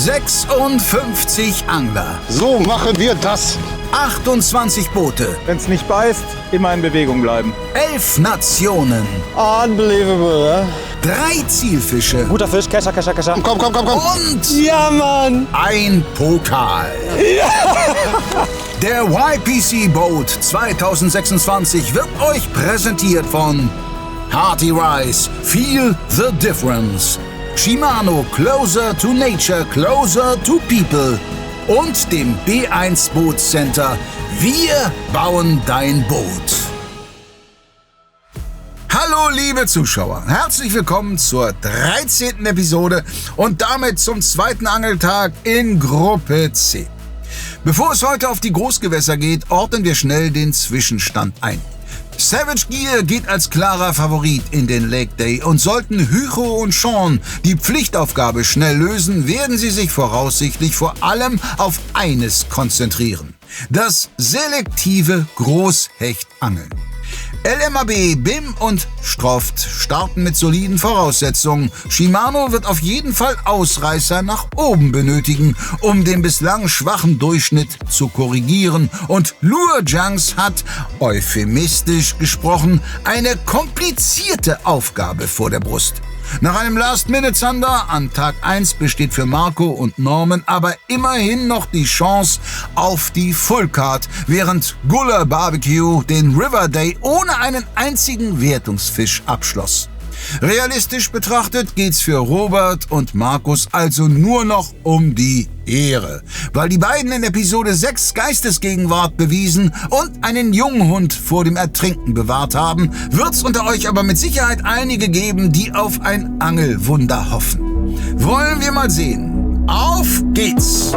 56 Angler. So machen wir das. 28 Boote. Wenn's nicht beißt, immer in Bewegung bleiben. 11 Nationen. Unbelievable, 3 Zielfische. Guter Fisch, Kescher. Komm. Und Ja, Mann! ein Pokal. Ja. Der YPC Boat 2026 wird euch präsentiert von Hearty Rice, Feel the Difference, Shimano, Closer to Nature, Closer to People und dem B1 Boot Center. Wir bauen dein Boot. Hallo liebe Zuschauer, herzlich willkommen zur 13. Episode und damit zum zweiten Angeltag in Gruppe C. Bevor es heute auf die Großgewässer geht, ordnen wir schnell den Zwischenstand ein. Savage Gear geht als klarer Favorit in den Lake Day und sollten Hugo und Sean die Pflichtaufgabe schnell lösen, werden sie sich voraussichtlich vor allem auf eines konzentrieren: das selektive Großhechtangeln. LMAB, BIM und Stroft starten mit soliden Voraussetzungen. Shimano wird auf jeden Fall Ausreißer nach oben benötigen, um den bislang schwachen Durchschnitt zu korrigieren. Und Lure Junks hat, euphemistisch gesprochen, eine komplizierte Aufgabe vor der Brust. Nach einem Last-Minute-Zander an Tag 1 besteht für Marco und Norman aber immerhin noch die Chance auf die Fullcard, während Guller Barbecue den River Day ohne einen einzigen Wertungsfisch abschloss. Realistisch betrachtet geht's für Robert und Markus also nur noch um die Ehre, weil die beiden in Episode 6 Geistesgegenwart bewiesen und einen Junghund vor dem Ertrinken bewahrt haben, wird's unter euch aber mit Sicherheit einige geben, die auf ein Angelwunder hoffen. Wollen wir mal sehen. Auf geht's!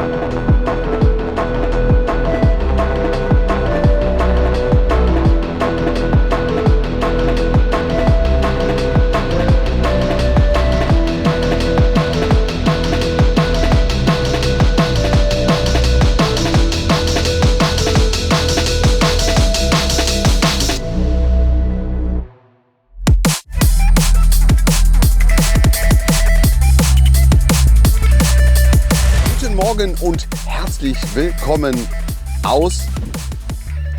Und herzlich willkommen aus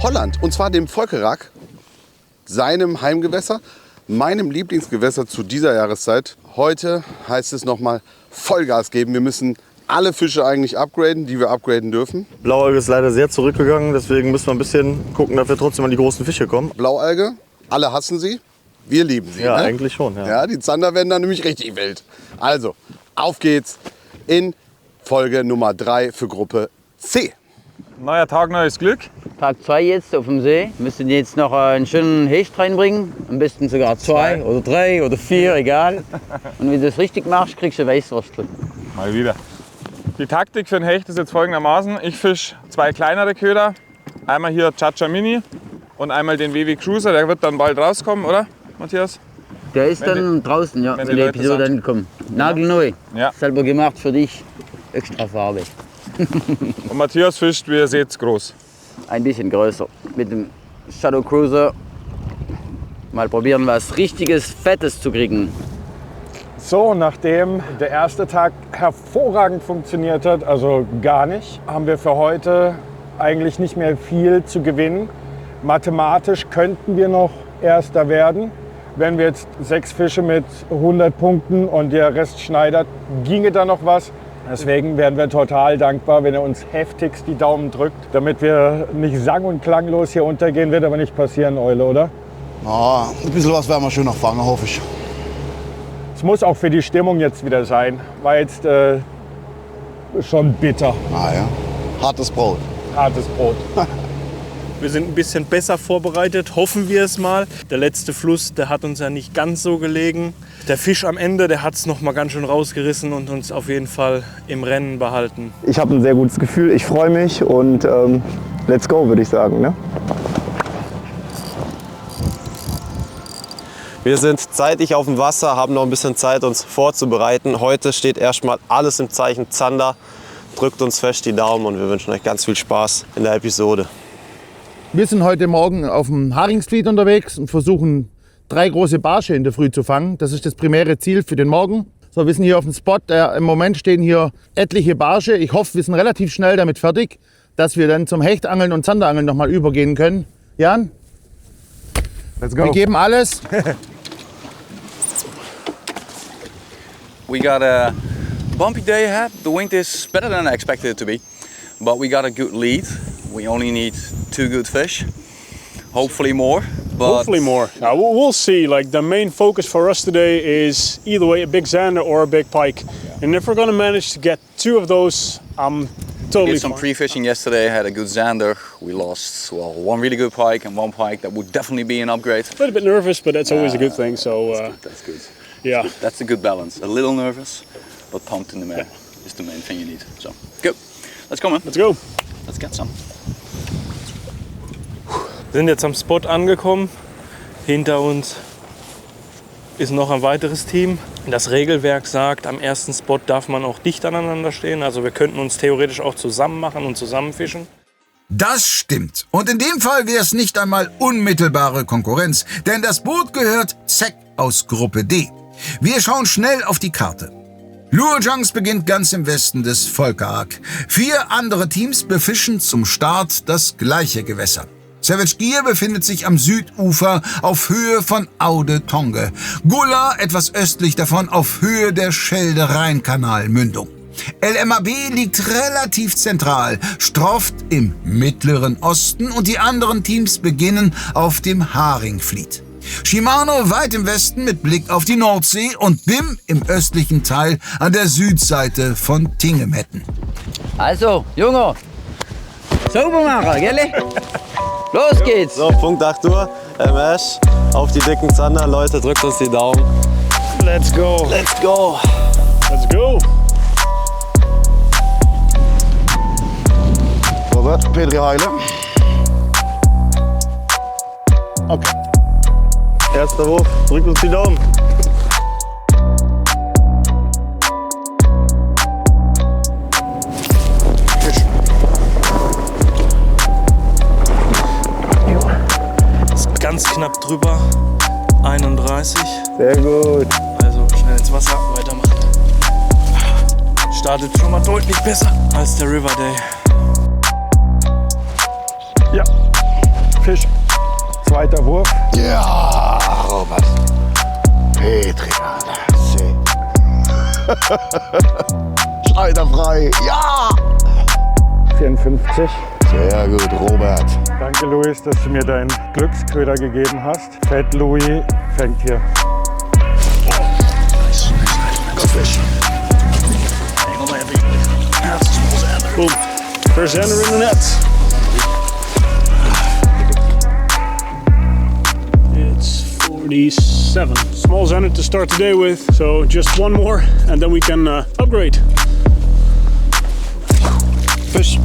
Holland. Und zwar dem Volkerak, seinem Heimgewässer, meinem Lieblingsgewässer zu dieser Jahreszeit. Heute heißt es nochmal Vollgas geben. Wir müssen alle Fische eigentlich upgraden, die wir upgraden dürfen. Blaualge ist leider sehr zurückgegangen, deswegen müssen wir ein bisschen gucken, dass wir trotzdem an die großen Fische kommen. Blaualge, alle hassen sie, wir lieben sie. Ja, ne? eigentlich schon. Ja. Ja, die Zander werden dann nämlich richtig wild. Also, auf geht's in Folge Nummer 3 für Gruppe C. Neuer Tag, neues Glück. Tag 2 jetzt auf dem See. Wir müssen jetzt noch einen schönen Hecht reinbringen. Am besten sogar 2 oder 3 oder 4, egal. Und wenn du das richtig machst, kriegst du Weißwurstel. Mal wieder. Die Taktik für den Hecht ist jetzt folgendermaßen. Ich fische 2 kleinere Köder. Einmal hier Chacha Mini und einmal den WW Cruiser. Der wird dann bald rauskommen, oder Matthias? Der ist dann draußen, ja, wenn die Episode dann kommt. Nagelneu. Ja. Selber gemacht für dich. Extra Farbe. Und Matthias fischt, wie ihr seht, groß. Ein bisschen größer. Mit dem Shadow Cruiser. Mal probieren, was richtiges Fettes zu kriegen. So, nachdem der erste Tag hervorragend funktioniert hat, also gar nicht, haben wir für heute eigentlich nicht mehr viel zu gewinnen. Mathematisch könnten wir noch Erster werden. Wenn wir jetzt 6 Fische mit 100 Punkten und der Rest schneidert, ginge da noch was. Deswegen wären wir total dankbar, wenn ihr uns heftigst die Daumen drückt, damit wir nicht sang- und klanglos hier untergehen. Wird aber nicht passieren, Eule, oder? Ja, ein bisschen was werden wir schon noch fangen, hoffe ich. Es muss auch für die Stimmung jetzt wieder sein. War jetzt schon bitter. Ah ja, hartes Brot. Hartes Brot. Wir sind ein bisschen besser vorbereitet, hoffen wir es mal. Der letzte Fluss, der hat uns ja nicht ganz so gelegen. Der Fisch am Ende, der hat es noch mal ganz schön rausgerissen und uns auf jeden Fall im Rennen behalten. Ich habe ein sehr gutes Gefühl, ich freue mich und let's go, würde ich sagen. Ne? Wir sind zeitig auf dem Wasser, haben noch ein bisschen Zeit, uns vorzubereiten. Heute steht erstmal alles im Zeichen Zander. Drückt uns fest die Daumen und wir wünschen euch ganz viel Spaß in der Episode. Wir sind heute Morgen auf dem Haringsfleet unterwegs und versuchen 3 große Barsche in der Früh zu fangen. Das ist das primäre Ziel für den Morgen. So, wir sind hier auf dem Spot. Im Moment stehen hier etliche Barsche. Ich hoffe, wir sind relativ schnell damit fertig, dass wir dann zum Hechtangeln und Zanderangeln nochmal übergehen können. Jan? Let's go. Wir geben alles. We got a bumpy day ahead. The wind is better than I expected it to be, but we got a good lead. We only need 2 good fish, hopefully more. But Hopefully more. We'll see. Like the main focus for us today is either way a big zander or a big pike. And if we're going to manage to get 2 of those, I'm we totally did some fine. pre-fishing yesterday. Had a good zander. We lost 1 really good pike and 1 pike that would definitely be an upgrade. A little bit nervous, but that's always a good thing. So That's good. yeah. That's a good balance. A little nervous, but pumped in the mare is the main thing you need. So good. Let's go, man. Let's go. Let's get some. Wir sind jetzt am Spot angekommen. Hinter uns ist noch ein weiteres Team. Das Regelwerk sagt, am ersten Spot darf man auch dicht aneinander stehen. Also wir könnten uns theoretisch auch zusammen machen und zusammen fischen. Das stimmt. Und in dem Fall wäre es nicht einmal unmittelbare Konkurrenz, denn das Boot gehört Zec aus Gruppe D. Wir schauen schnell auf die Karte. Luojangs beginnt ganz im Westen des Volkerak. 4 andere Teams befischen zum Start das gleiche Gewässer. Savage Gear befindet sich am Südufer auf Höhe von Aude Tonge. Gulla etwas östlich davon auf Höhe der Schelde-Rhein-Kanal-Mündung. LMAB liegt relativ zentral, Stroft im mittleren Osten und die anderen Teams beginnen auf dem Haringvliet. Shimano weit im Westen mit Blick auf die Nordsee und BIM im östlichen Teil an der Südseite von Tingemetten. Also, Junge, sauber machen, gell? Los geht's! So, Punkt 8 Uhr, MS, auf die dicken Zander. Leute, drückt uns die Daumen. Let's go. Let's go! Let's go. Robert, Petri Heile. Okay. Erster Wurf, drückt uns die Daumen. Ganz knapp drüber, 31. Sehr gut. Also schnell ins Wasser, weitermachen. Startet schon mal deutlich besser als der River Day. Ja, Fisch. Zweiter Wurf. Ja, Robert. Petri, Schneider frei. Ja! 54. Sehr gut, Robert. Danke, Luis, dass du mir deinen Glücksköder gegeben hast. Fett Louis fängt hier. Boom. First zander in the net. It's 47. Small zander to start the day with. So just 1 more and then we can upgrade. Fisch.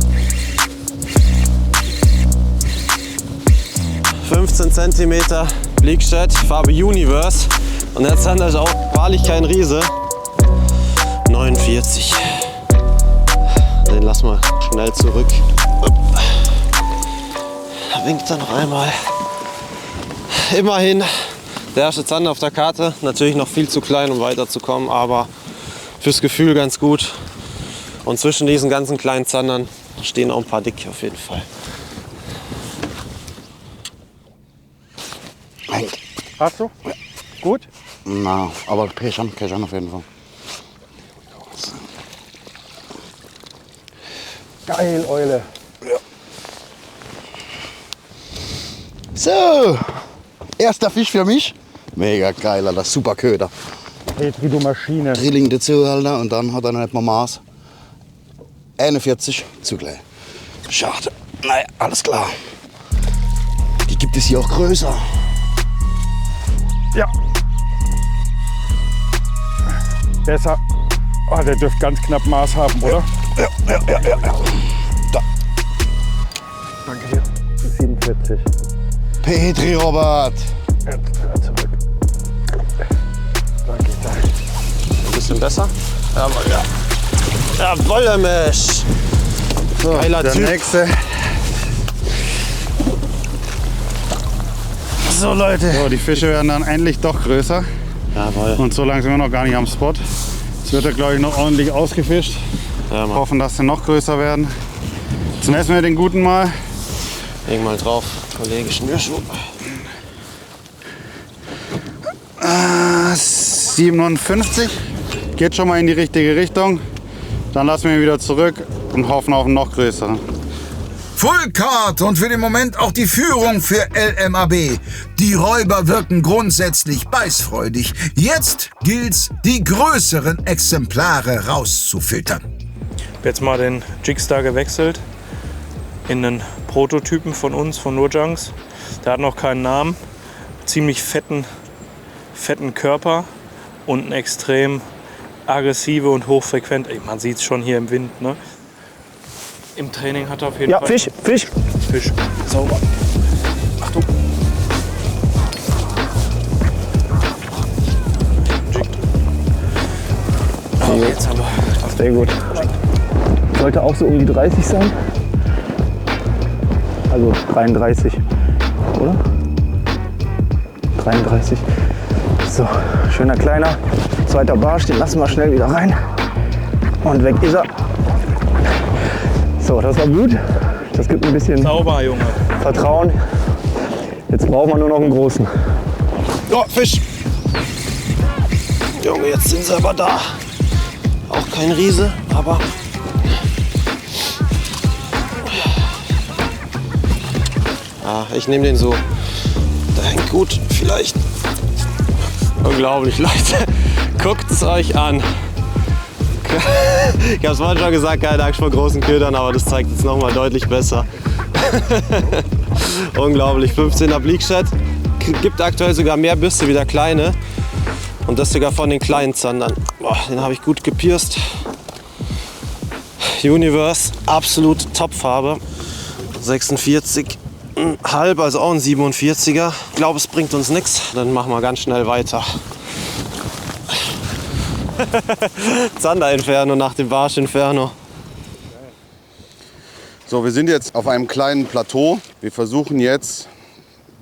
15 cm Bleakshad, Farbe Universe. Und der Zander ist auch wahrlich kein Riese. 49. Den lassen wir schnell zurück. Da winkt er noch einmal. Immerhin der erste Zander auf der Karte. Natürlich noch viel zu klein, um weiterzukommen, aber fürs Gefühl ganz gut. Und zwischen diesen ganzen kleinen Zandern stehen auch ein paar dicke auf jeden Fall. Hast du? Gut? Na, aber Keschan auf jeden Fall. Geil, Eule. So, erster Fisch für mich. Mega geil, Alter, super Köder. Petri, du Maschine. Drilling dazu, Alter, und dann hat er nicht mehr Maß. 41, zu klein. Schade. Naja, alles klar. Die gibt es hier auch größer. Ja. Besser. Oh, der dürfte ganz knapp Maß haben, oder? Ja. Da. Danke dir. 47. Petri, Robert. Zurück. Danke. Ein bisschen besser? Jawohl, ja. Jawohl, der Mesh. So, Geiler der Typ. nächste. So Leute, die Fische werden dann endlich doch größer. Jawohl. Und so lange sind wir noch gar nicht am Spot. Jetzt wird er, glaube ich, noch ordentlich ausgefischt. Ja, Mann. Hoffen, dass sie noch größer werden. Jetzt messen wir den guten mal. Leg mal drauf, Kollege Schnürschuh. 57. Geht schon mal in die richtige Richtung. Dann lassen wir ihn wieder zurück und hoffen auf einen noch größeren. Full Card und für den Moment auch die Führung für LMAB. Die Räuber wirken grundsätzlich beißfreudig. Jetzt gilt's, die größeren Exemplare rauszufiltern. Ich habe jetzt mal den Jigstar gewechselt in einen Prototypen von uns, von Nurjunks. Der hat noch keinen Namen. Ziemlich fetten Körper und ein extrem aggressive und hochfrequent. Man sieht es schon hier im Wind. Ne? Im Training hat er auf jeden Fall. Fisch. Fisch. Sauber. Achtung. Oh, jetzt haben wir. Sehr gut. Sollte auch so um die 30 sein. Also 33, oder? 33. So, schöner kleiner. Zweiter Barsch, den lassen wir schnell wieder rein. Und weg ist er. So, das war gut. Das gibt ein bisschen Sauber, Junge. Vertrauen. Jetzt brauchen wir nur noch einen großen. Oh, Fisch! Junge, jetzt sind sie aber da. Auch kein Riese, aber... Ja, ich nehme den so. Der hängt gut, vielleicht. Unglaublich, Leute. Guckt es euch an. Ich habe es vorhin schon gesagt, keine Angst vor großen Ködern, aber das zeigt jetzt noch mal deutlich besser. Unglaublich, 15er Bleakshad. Gibt aktuell sogar mehr Bisse wie der kleine. Und das sogar von den kleinen Zandern. Boah, den habe ich gut gepierst. Universe, absolut Topfarbe. 46,5, also auch ein 47er. Ich glaube, es bringt uns nichts. Dann machen wir ganz schnell weiter. Zander-Inferno nach dem Barsch-Inferno. So, wir sind jetzt auf einem kleinen Plateau. Wir versuchen jetzt,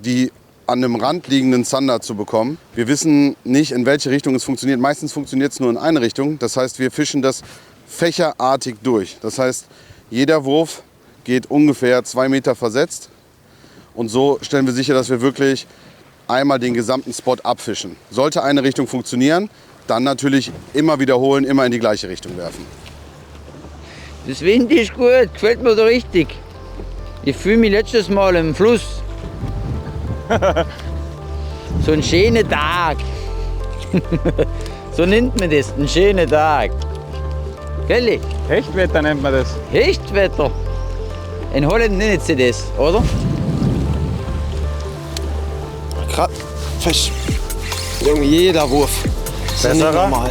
die an dem Rand liegenden Zander zu bekommen. Wir wissen nicht, in welche Richtung es funktioniert. Meistens funktioniert es nur in eine Richtung. Das heißt, wir fischen das fächerartig durch. Das heißt, jeder Wurf geht ungefähr 2 Meter versetzt. Und so stellen wir sicher, dass wir wirklich einmal den gesamten Spot abfischen. Sollte eine Richtung funktionieren, dann natürlich immer wiederholen, immer in die gleiche Richtung werfen. Das Wind ist gut, gefällt mir da richtig. Ich fühle mich letztes Mal im Fluss. So ein schöner Tag. So nennt man das, ein schöner Tag. Gell? Hechtwetter nennt man das. Hechtwetter. In Holland nennt sie das, oder? Fisch. Junge, jeder Wurf. Das ist nicht normal.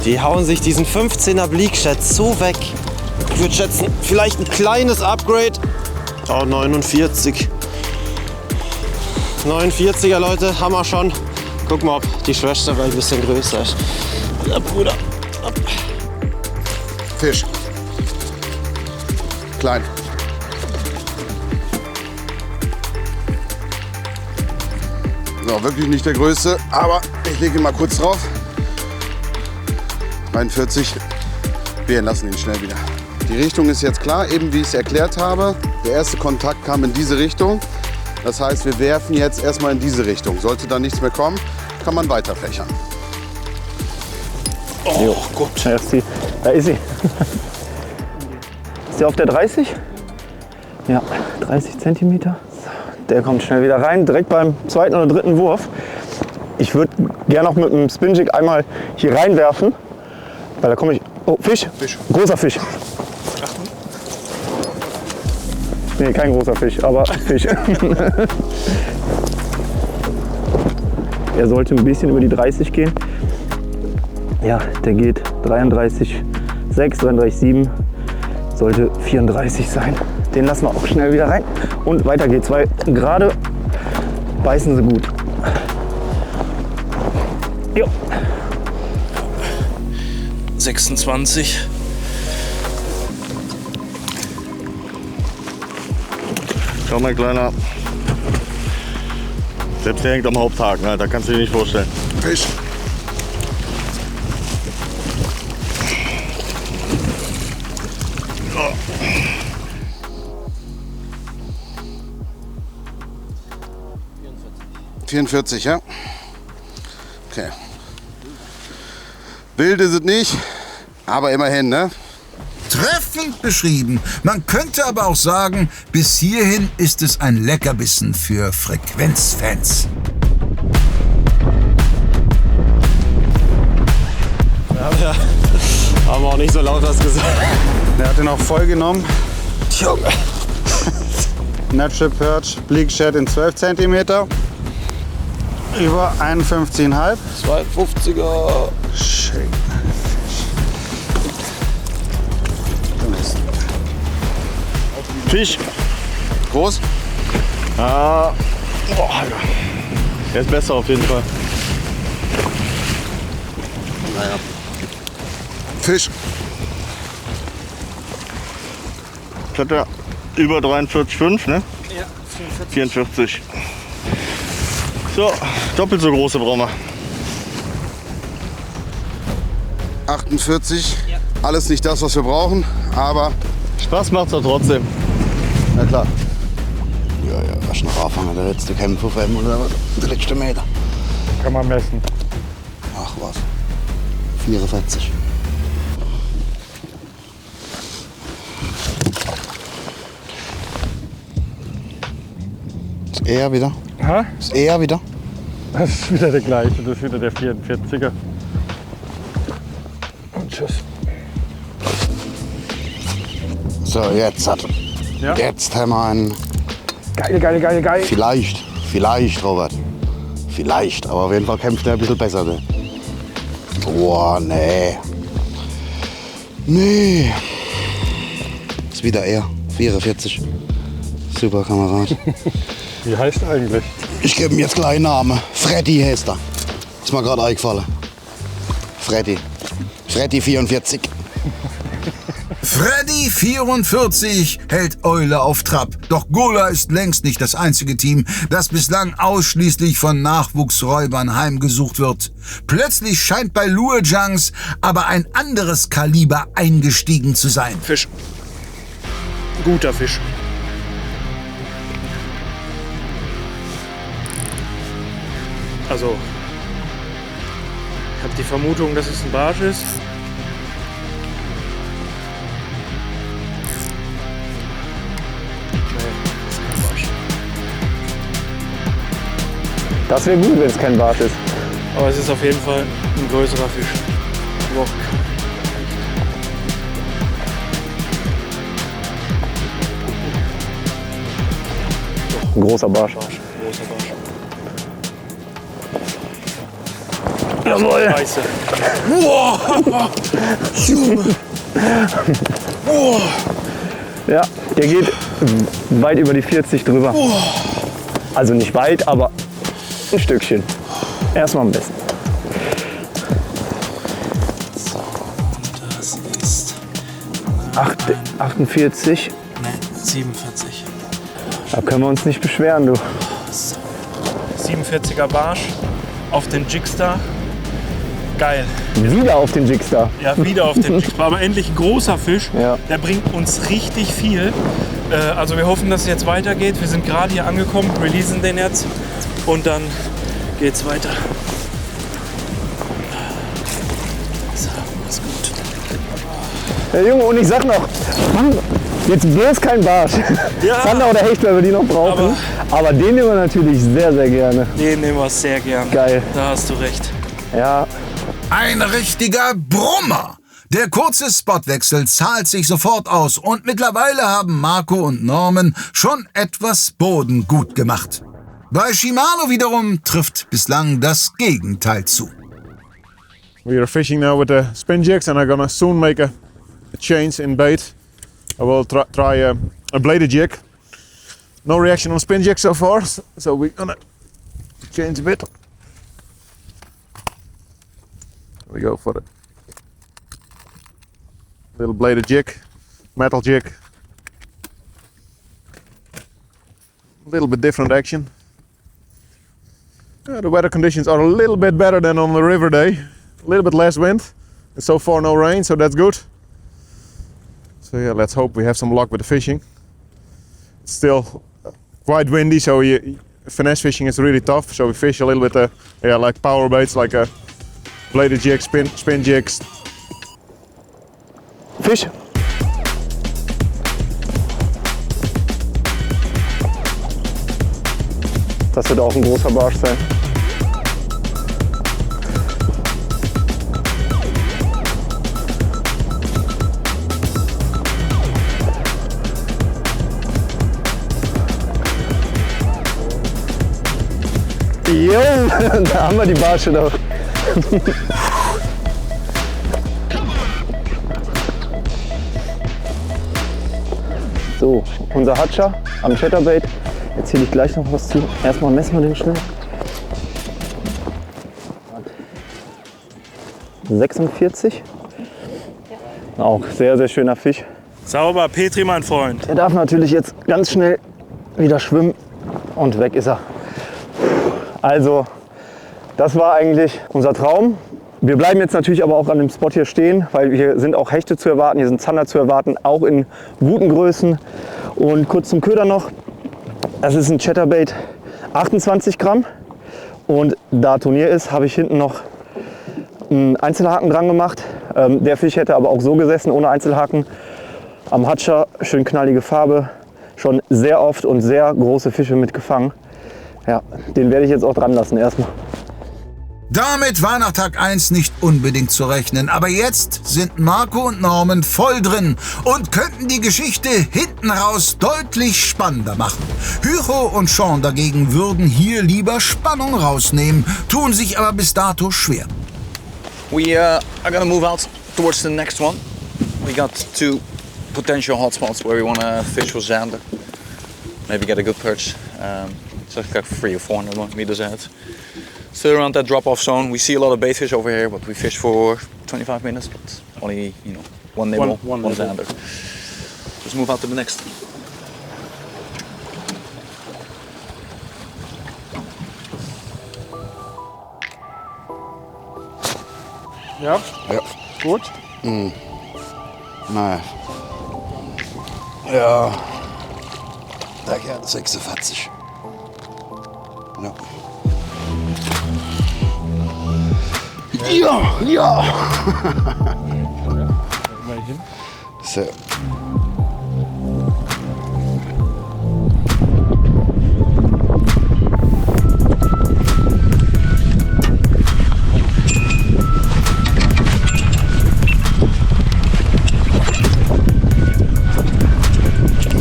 Die hauen sich diesen 15er Bleakshad so weg. Ich würde schätzen, vielleicht ein kleines Upgrade. Oh, 49. 49er, Leute, haben wir schon. Guck mal, ob die Schwester vielleicht ein bisschen größer ist. Ja, Bruder. Fisch. Klein. So, wirklich nicht der größte, aber ich lege ihn mal kurz drauf. 41. Wir entlassen ihn schnell wieder. Die Richtung ist jetzt klar, eben wie ich es erklärt habe. Der erste Kontakt kam in diese Richtung. Das heißt, wir werfen jetzt erstmal in diese Richtung. Sollte da nichts mehr kommen, kann man weiter fächern. Oh, gut. Da ist sie. Ist der auf der 30? Ja, 30 Zentimeter. Der kommt schnell wieder rein, direkt beim zweiten oder dritten Wurf. Ich würde gerne noch mit dem Spinjig einmal hier reinwerfen, weil da komme ich... Oh, Fisch. Großer Fisch. Nee, kein großer Fisch, aber Fisch. Er sollte ein bisschen über die 30 gehen. Ja, der geht 33,6, 33,7. Sollte 34 sein. Den lassen wir auch schnell wieder rein. Und weiter geht's, weil gerade beißen sie gut. Jo. 26. Schau mal, Kleiner. Selbst der hängt am Haupthaken, da kannst du dir nicht vorstellen. Fisch. Oh. 44, ja? Okay. Wild ist es nicht, aber immerhin, ne? Treffend beschrieben. Man könnte aber auch sagen, bis hierhin ist es ein Leckerbissen für Frequenzfans. Ja, haben wir auch nicht so laut was gesagt. Der hat den auch voll genommen. Junge. Natural Perch, Bleak Shad in 12 cm. Über 51,5. 52er. Schön. Fisch. Groß? Ah, boah, der ist besser auf jeden Fall. Naja. Fisch. Das hat er über 43,5, ne? Ja, 44. So, doppelt so große brauchen wir. 48. Ja. Alles nicht das, was wir brauchen, aber Spaß macht's doch trotzdem. na klar. Ja, was noch anfangen, der letzte Kämpfer auf einmal oder was? Der letzte Meter. Kann man messen. Ach was. 44. Ist er wieder? Ha? Ist er wieder? Das ist wieder der gleiche, das ist wieder der 44er. Und tschüss. So, jetzt hat. Ja. Jetzt haben wir einen. Geil. Vielleicht, Robert. Vielleicht, aber auf jeden Fall kämpft er ein bisschen besser. Ne? Boah, nee. Nee. Ist wieder er. 44. Super Kamerad. Wie heißt er eigentlich? Ich gebe ihm jetzt gleich einen Namen. Freddy heißt er. Ist mir gerade eingefallen. Freddy. Freddy 44. Freddy 44 hält Eule auf Trab. Doch Gola ist längst nicht das einzige Team, das bislang ausschließlich von Nachwuchsräubern heimgesucht wird. Plötzlich scheint bei Lurejangs aber ein anderes Kaliber eingestiegen zu sein. Fisch. Guter Fisch. Also, ich habe die Vermutung, dass es ein Barsch ist. Das wäre gut, wenn es kein Barsch ist. Aber es ist auf jeden Fall ein größerer Fisch. Wok. Ein großer Barsch. Großer Barsch. Jawohl. Scheiße. Wow. Wow. Ja, der geht weit über die 40 drüber. Also nicht weit, aber ein Stückchen. Erstmal am besten. So, das ist 48. ne, 47. Da können wir uns nicht beschweren, du. 47er Barsch auf den Jigstar. Geil. Wieder auf den Jigstar. Ja, wieder auf den Jigstar. Aber endlich ein großer Fisch. Ja. Der bringt uns richtig viel. Also wir hoffen, dass es jetzt weitergeht. Wir sind gerade hier angekommen, releasen den jetzt und dann geht's weiter. So, ist gut. Ja, Junge, und ich sag noch, jetzt bloß kein Barsch. Ja. Zander oder Hecht, weil wir die noch brauchen. Aber den nehmen wir natürlich sehr, sehr gerne. Den nehmen wir sehr gern. Geil. Da hast du recht. Ja. Ein richtiger Brummer. Der kurze Spotwechsel zahlt sich sofort aus und mittlerweile haben Marco und Norman schon etwas Boden gut gemacht. Bei Shimano wiederum trifft bislang das Gegenteil zu. We are fishing now with the spin jigs and I'm gonna soon make a change in bait. I will try a bladed jig. No reaction on spin jig so far, so we're gonna change a bit. We go for it. Little bladed jig, metal jig. A little bit different action. The weather conditions are a little bit better than on the river day. A little bit less wind. And so far no rain, so that's good. So yeah, let's hope we have some luck with the fishing. It's still quite windy, so finesse fishing is really tough. So we fish a little bit like power baits, like bladed jigs, spin jigs. Fisch! Das wird auch ein großer Barsch sein. Jo, da haben wir die Barsche doch. So, unser Hatscher am Chatterbait. Erzähle ich gleich noch was zu. Erstmal messen wir den schnell. 46. Auch sehr, sehr schöner Fisch. Sauber, Petri, mein Freund. Er darf natürlich jetzt ganz schnell wieder schwimmen und weg ist er. Also, das war eigentlich unser Traum. Wir bleiben jetzt natürlich aber auch an dem Spot hier stehen, weil hier sind auch Hechte zu erwarten, hier sind Zander zu erwarten, auch in guten Größen. Und kurz zum Köder noch. Das ist ein Chatterbait, 28 Gramm. Und da Turnier ist, habe ich hinten noch einen Einzelhaken dran gemacht. Der Fisch hätte aber auch so gesessen, ohne Einzelhaken. Am Hatscher, schön knallige Farbe. Schon sehr oft und sehr große Fische mitgefangen. Ja, den werde ich jetzt auch dran lassen erstmal. Damit war nach Tag 1 nicht unbedingt zu rechnen, aber jetzt sind Marco und Norman voll drin und könnten die Geschichte hinten raus deutlich spannender machen. Hugo und Sean dagegen würden hier lieber Spannung rausnehmen, tun sich aber bis dato schwer. We are gonna move out towards the next one. We got 2 potential hotspots where we want to fish for zander. Maybe get a good perch. So I've got 300 or 400 meters ahead. Still around that drop-off zone. We see a lot of baitfish over here, but we fish for 25 minutes, but only, one nibble, one zander. Let's move out to the next. Ja? Ja. Gut? Nein. Ja. Da geht 46. Ja. Ja, ja. So.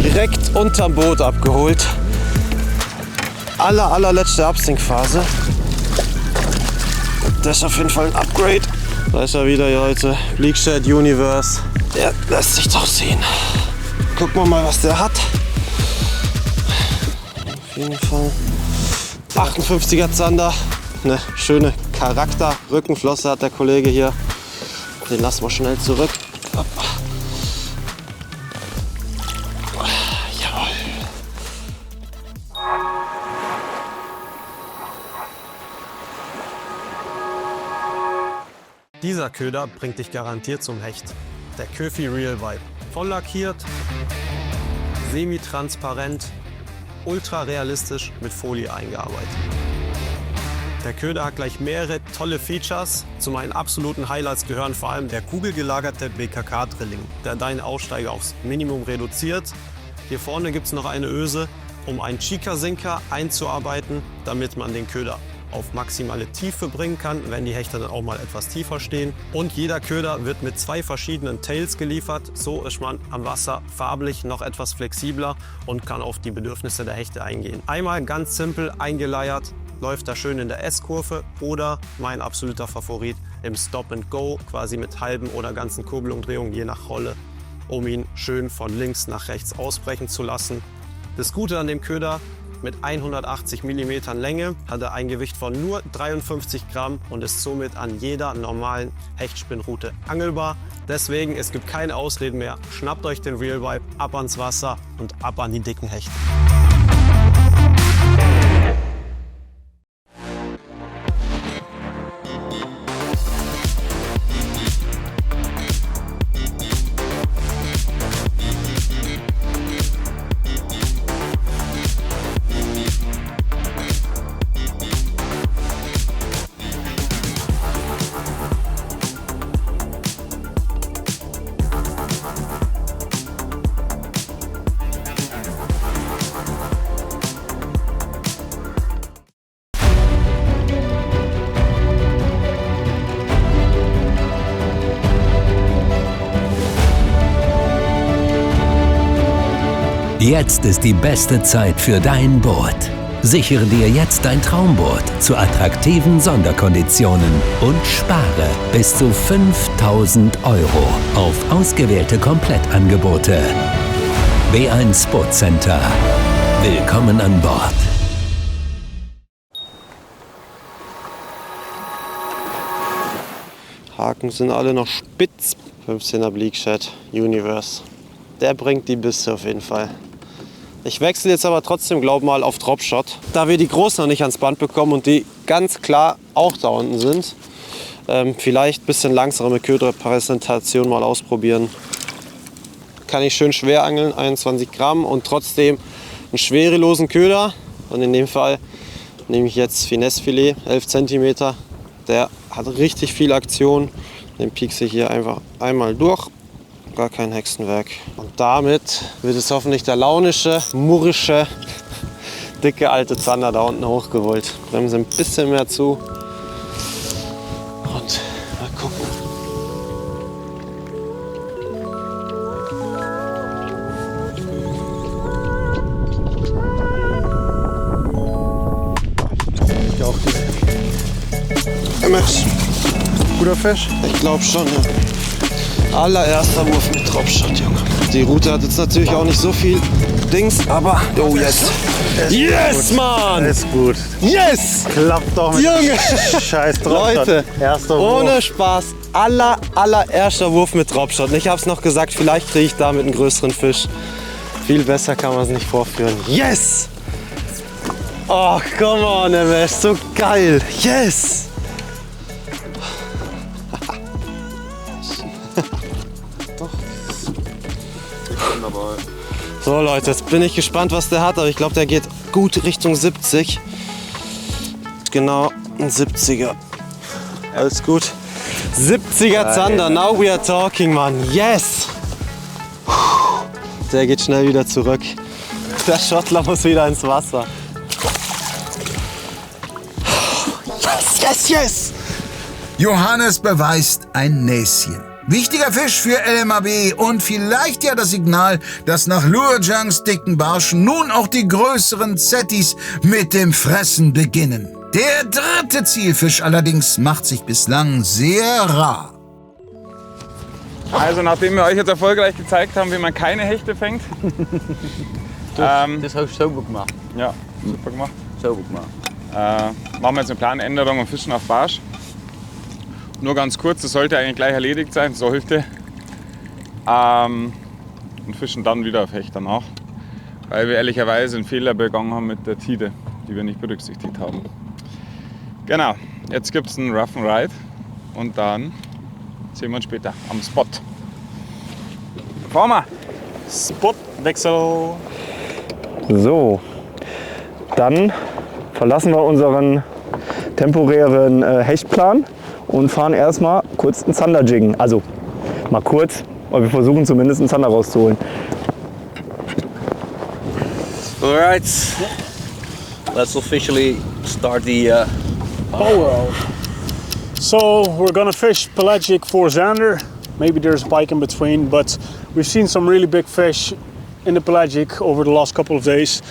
Direkt unterm Boot abgeholt. Allerletzte Absinkphase. Das ist auf jeden Fall ein Upgrade. Da ist er wieder hier heute. Bleakshad Universe. Der lässt sich doch sehen. Gucken wir mal, was der hat. Auf jeden Fall 58er Zander. Eine schöne Charakter-Rückenflosse hat der Kollege hier. Den lassen wir schnell zurück. Dieser Köder bringt dich garantiert zum Hecht. Der Köfi Real Vibe. Voll lackiert, semi-transparent, ultra realistisch mit Folie eingearbeitet. Der Köder hat gleich mehrere tolle Features. Zu meinen absoluten Highlights gehören vor allem der kugelgelagerte BKK-Drilling, der deinen Aussteiger aufs Minimum reduziert. Hier vorne gibt es noch eine Öse, um einen Chica-Sinker einzuarbeiten, damit man den Köder auf maximale Tiefe bringen kann, wenn die Hechte dann auch mal etwas tiefer stehen. Und jeder Köder wird mit 2 verschiedenen Tails geliefert. So ist man am Wasser farblich noch etwas flexibler und kann auf die Bedürfnisse der Hechte eingehen. Einmal ganz simpel eingeleiert, läuft er schön in der S-Kurve oder mein absoluter Favorit im Stop and Go, quasi mit halben oder ganzen Kurbelumdrehungen, je nach Rolle, um ihn schön von links nach rechts ausbrechen zu lassen. Das Gute an dem Köder: mit 180 mm Länge hat er ein Gewicht von nur 53 Gramm und ist somit an jeder normalen Hechtspinnrute angelbar. Deswegen, es gibt keine Ausreden mehr. Schnappt euch den Real Vibe, ab ans Wasser und ab an die dicken Hechte. Jetzt ist die beste Zeit für dein Boot. Sichere dir jetzt dein Traumboot zu attraktiven Sonderkonditionen und spare bis zu 5.000 € auf ausgewählte Komplettangebote. B1 Boot Center. Willkommen an Bord. Haken sind alle noch spitz. 15er Bleakshad Universe. Der bringt die Bisse auf jeden Fall. Ich wechsle jetzt aber trotzdem, glaub mal, auf Dropshot. Da wir die Großen noch nicht ans Band bekommen und die ganz klar auch da unten sind. Vielleicht ein bisschen langsamere Köderpräsentation mal ausprobieren. Kann ich schön schwer angeln, 21 Gramm und trotzdem einen schwerelosen Köder. Und in dem Fall nehme ich jetzt Finessefilet, 11 cm. Der hat richtig viel Aktion. Den piekse ich hier einfach einmal durch. Gar kein Hexenwerk. Und damit wird es hoffentlich der launische, murrische, dicke alte Zander da unten hochgeholt. Bremse ein bisschen mehr zu. Und mal gucken. MS. Guter Fisch? Ich glaube schon, ja. Allererster Wurf mit Dropshot, Junge. Die Route hat jetzt natürlich auch nicht so viel Dings, aber... Oh, yes! Yes, Mann! Ist gut. Yes! Klappt doch mit Junge! Scheiß Dropshot. Leute, Erster Wurf. ohne Spaß, allererster Wurf mit Dropshot. Ich habe es noch gesagt, vielleicht kriege ich damit einen größeren Fisch. Viel besser kann man es nicht vorführen. Yes! Oh, come on, MS, so geil! Yes! So Leute, jetzt bin ich gespannt, was der hat, aber ich glaube, der geht gut Richtung 70. Genau, ein 70er. Alles gut. 70er Zander, now we are talking, Mann. Yes! Der geht schnell wieder zurück. Der Schottler muss wieder ins Wasser. Yes, yes, yes! Johannes beweist ein Näschen. Wichtiger Fisch für LMAB und vielleicht ja das Signal, dass nach Lurejangs dicken Barschen nun auch die größeren Zettis mit dem Fressen beginnen. Der dritte Zielfisch allerdings macht sich bislang sehr rar. Also nachdem wir euch jetzt erfolgreich gezeigt haben, wie man keine Hechte fängt. Das hast du sauber gemacht. Ja, super gemacht. Sauber gemacht. Machen wir jetzt eine Planänderung und fischen auf Barsch. Nur ganz kurz, das sollte eigentlich gleich erledigt sein, sollte. Und fischen dann wieder auf Hecht danach. Weil wir ehrlicherweise einen Fehler begangen haben mit der Tide, die wir nicht berücksichtigt haben. Genau, jetzt gibt es einen Rough and Ride und dann sehen wir uns später am Spot. Fahren wir! Spotwechsel. So, dann verlassen wir unseren temporären Hechtplan und fahren erstmal kurz einen Zander jiggen. Also mal kurz, aber wir versuchen zumindest einen Zander rauszuholen. Alright, let's officially start the power. So we're gonna fish pelagic for Zander. Maybe there's a pike in between, but we've seen some really big fish in the pelagic over the last couple of days.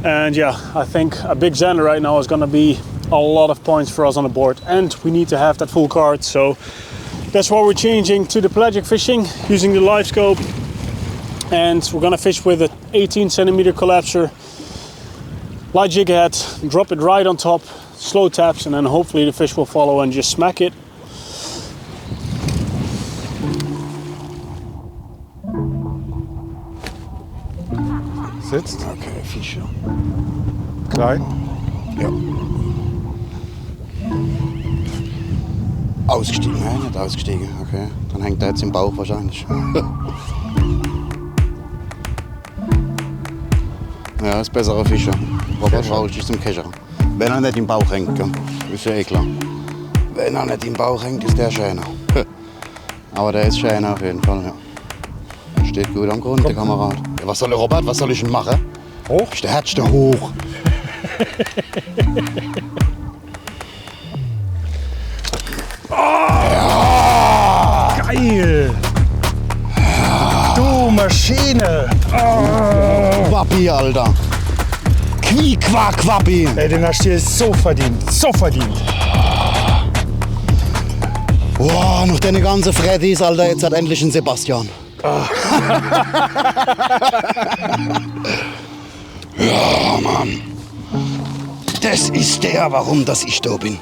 And yeah, I think a big Zander right now is gonna be a lot of points for us on the board, and we need to have that full card, so that's why we're changing to the pelagic fishing using the live scope. And we're gonna fish with an 18 centimeter collapser, light jig head, drop it right on top, slow taps, and then hopefully the fish will follow and just smack it. Sitzt? Okay, Fischer. Klein? Ja. Ausgestiegen, nein, nicht ausgestiegen. Okay, dann hängt er jetzt im Bauch wahrscheinlich. Ja, ist besserer Fischer. Robert Rausch ist im Kescher. Wenn er nicht im Bauch hängt, gell? Ist ja eh klar. Wenn er nicht im Bauch hängt, ist der schöner. Aber der ist schöner auf jeden Fall, ja. Er steht gut am Grund, der Kamerad. Ja, was soll der Robert, was soll ich denn machen? Hoch? Ist der Herz hoch. Geil! Du Maschine! Oh. Quappi, Alter. Quappi. Ey, den hast du dir so verdient. So verdient. Boah, noch deine ganze Freddys, Alter. Jetzt hat endlich ein Sebastian. Ja, Mann. Das ist der, warum dass ich da bin.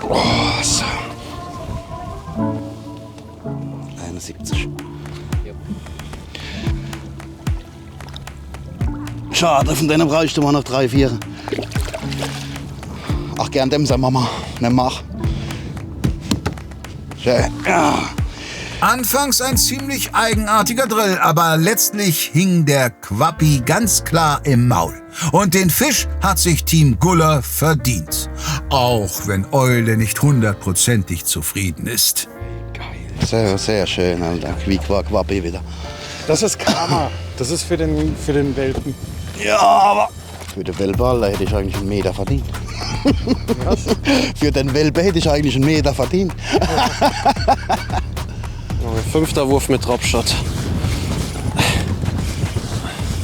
Oh, so. 71. Schade, von denen brauchst du mal noch 3, 4. Ach, gern dem sein Mama. Ne, mach. Schön. Ja. Anfangs ein ziemlich eigenartiger Drill, aber letztlich hing der Quappi ganz klar im Maul. Und den Fisch hat sich Team Guller verdient. Auch wenn Eule nicht 100%ig zufrieden ist. Sehr, sehr schön, Alter. Quappi wieder. Das ist Karma. Das ist für den Welpen. Ja, aber für den Welpe, Alter, hätte ich eigentlich einen Meter verdient. Was? Für den Welpe hätte ich eigentlich einen Meter verdient. 5. Wurf mit Dropshot.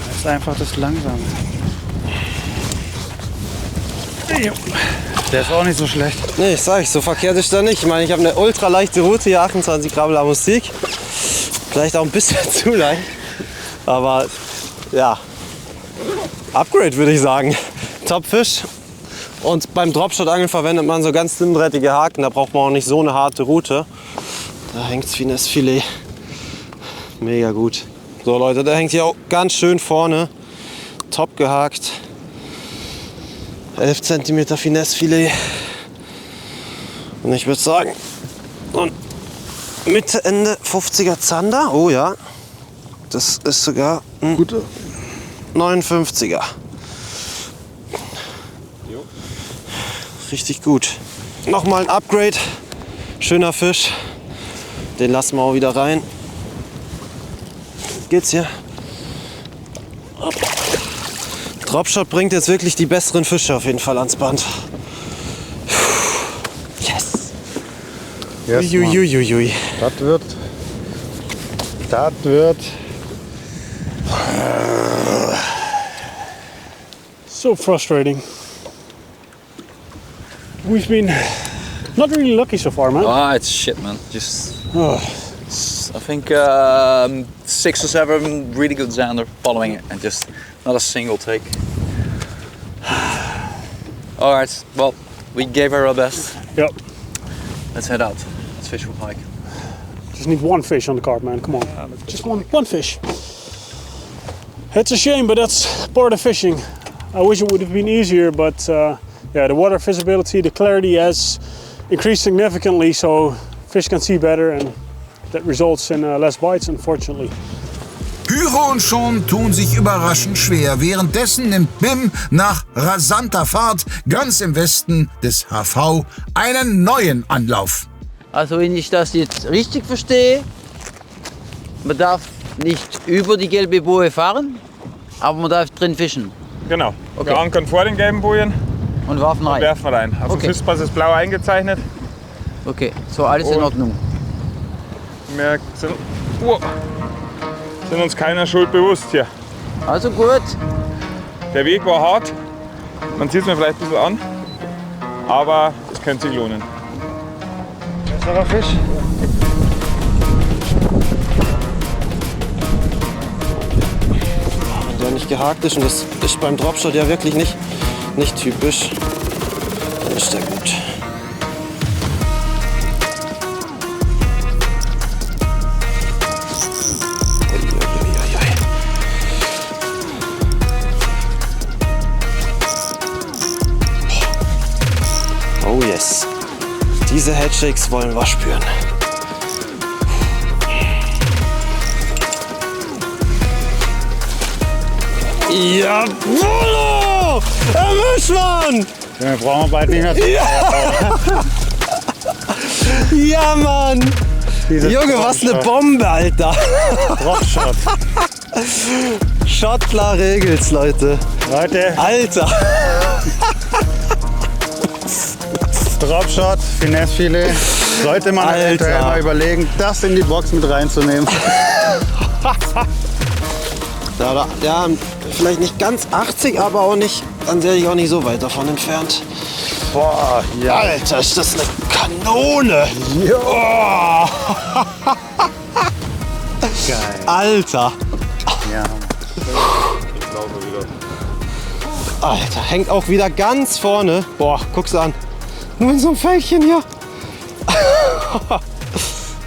Das ist einfach das Langsame. Der ist auch nicht so schlecht. Nee, ich sag, so verkehrt ist der nicht. Ich meine, ich habe eine ultra leichte Route hier, 28 Gramm La Musik. Vielleicht auch ein bisschen zu leicht. Aber ja, Upgrade würde ich sagen. Top-Fisch. Und beim Dropshot-Angeln verwendet man so ganz dünndrahtige Haken. Da braucht man auch nicht so eine harte Route. Da hängt es wie ein Filet. Mega gut. So Leute, der hängt hier auch ganz schön vorne. Top gehakt. 11 cm Finesse-Filet. Und ich würde sagen, und Mitte, Ende 50er Zander. Oh ja, das ist sogar ein guter 59er. Richtig gut. Nochmal ein Upgrade. Schöner Fisch. Den lassen wir auch wieder rein. Geht's hier? Dropshot bringt jetzt wirklich die besseren Fische auf jeden Fall ans Band. Yes, Uiuiuiui. Das wird. So frustrating. We've been not really lucky so far, man. Ah, it's shit, man. Just, Oh. I think 6 or 7 really good zander following it, and just not a single take. All right, well, we gave her our best. Yep. Let's head out. Let's fish with Mike. Just need one fish on the cart, man. Come on. Just one fish. It's a shame, but that's part of fishing. I wish it would have been easier, but yeah, the water visibility, the clarity has increased significantly, so fish can see better, and that results in less bites, unfortunately. Pyro und Sean tun sich überraschend schwer. Währenddessen nimmt Bim nach rasanter Fahrt ganz im Westen des HV einen neuen Anlauf. Also wenn ich das jetzt richtig verstehe, man darf nicht über die gelbe Boje fahren, aber man darf drin fischen. Genau. Okay. Wir ankern vor den gelben Bojen und werfen rein. Auf dem Fischpass ist blau eingezeichnet. Okay, so alles in Ordnung. Wir sind uns keiner Schuld bewusst hier. Also gut. Der Weg war hart, man sieht es mir vielleicht ein bisschen an, aber es könnte sich lohnen. Besserer Fisch. Wenn der nicht gehakt ist, und das ist beim Dropshot ja wirklich nicht typisch, dann ist der gut. Oh yes. Diese Headshakes wollen wir spüren. Jawollo! Erwischt, Mann! Den brauchen wir bald nicht mehr. Ja, Mann! Junge, was eine Bombe, Alter! Dropshot. Schottler Regels, Leute. Leute. Alter! Dropshot, Finesse-Filet. Sollte man eventuell mal überlegen, das in die Box mit reinzunehmen. Ja, vielleicht nicht ganz 80, aber auch nicht, dann sehe ich auch nicht so weit davon entfernt. Boah, ja. Alter, ist das eine Kanone! Oh. Geil. Alter! Ja. Alter, hängt auch wieder ganz vorne. Boah, guck's an. Nur in so einem Fältchen hier.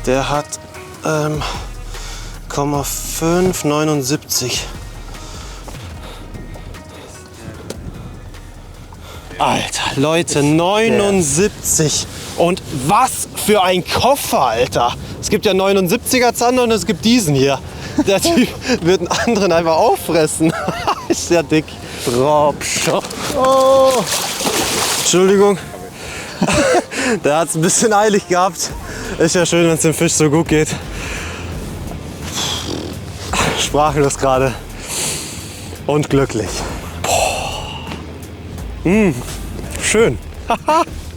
Der hat 0,579. Alter, Leute, 79. Und was für ein Koffer, Alter. Es gibt ja 79er Zander und es gibt diesen hier. Der Typ wird einen anderen einfach auffressen. Ist ja dick. Dropshot. Oh. Entschuldigung. Der hat es ein bisschen eilig gehabt. Ist ja schön, wenn es dem Fisch so gut geht. Sprachlos gerade. Und glücklich. Schön.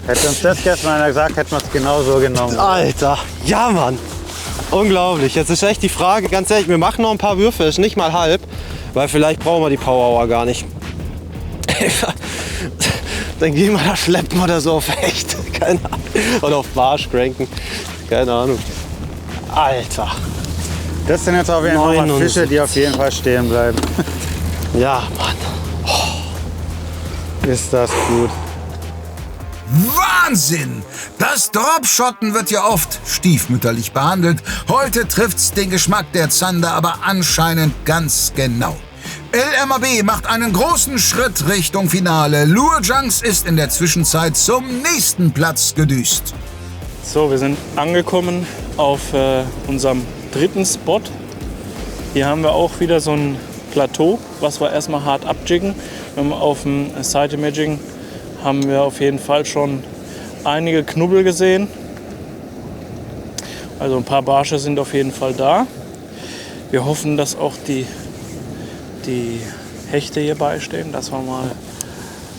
Hätte uns das gestern einer gesagt, hätten wir es genau so genommen. Alter, ja Mann. Unglaublich. Jetzt ist echt die Frage, ganz ehrlich, wir machen noch ein paar Würfe, ist nicht mal halb, weil vielleicht brauchen wir die Power Hour gar nicht. Dann gehen wir da schleppen oder so auf Hecht. Keine Ahnung. Oder auf Barsch cranken. Keine Ahnung. Alter. Das sind jetzt auf jeden Fall mal Fische, die auf jeden Fall stehen bleiben. Ja, Mann. Ist das gut. Wahnsinn! Das Dropshotten wird ja oft stiefmütterlich behandelt. Heute trifft's den Geschmack der Zander aber anscheinend ganz genau. LMAB macht einen großen Schritt Richtung Finale. Lure Junks ist in der Zwischenzeit zum nächsten Platz gedüst. So, wir sind angekommen auf unserem dritten Spot. Hier haben wir auch wieder so ein Plateau, was wir erstmal hart abjiggen. Auf dem Side Imaging haben wir auf jeden Fall schon einige Knubbel gesehen. Also ein paar Barsche sind auf jeden Fall da. Wir hoffen, dass auch die Hechte hier beistehen, dass wir mal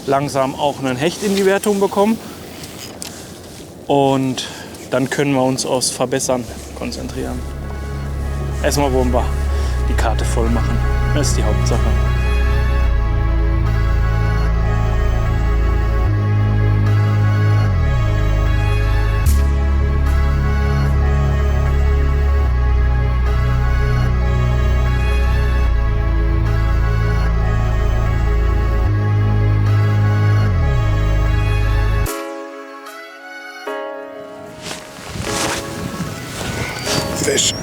langsam auch einen Hecht in die Wertung bekommen. Und dann können wir uns aufs Verbessern konzentrieren. Erstmal wollen wir die Karte voll machen. Das ist die Hauptsache. Fisch.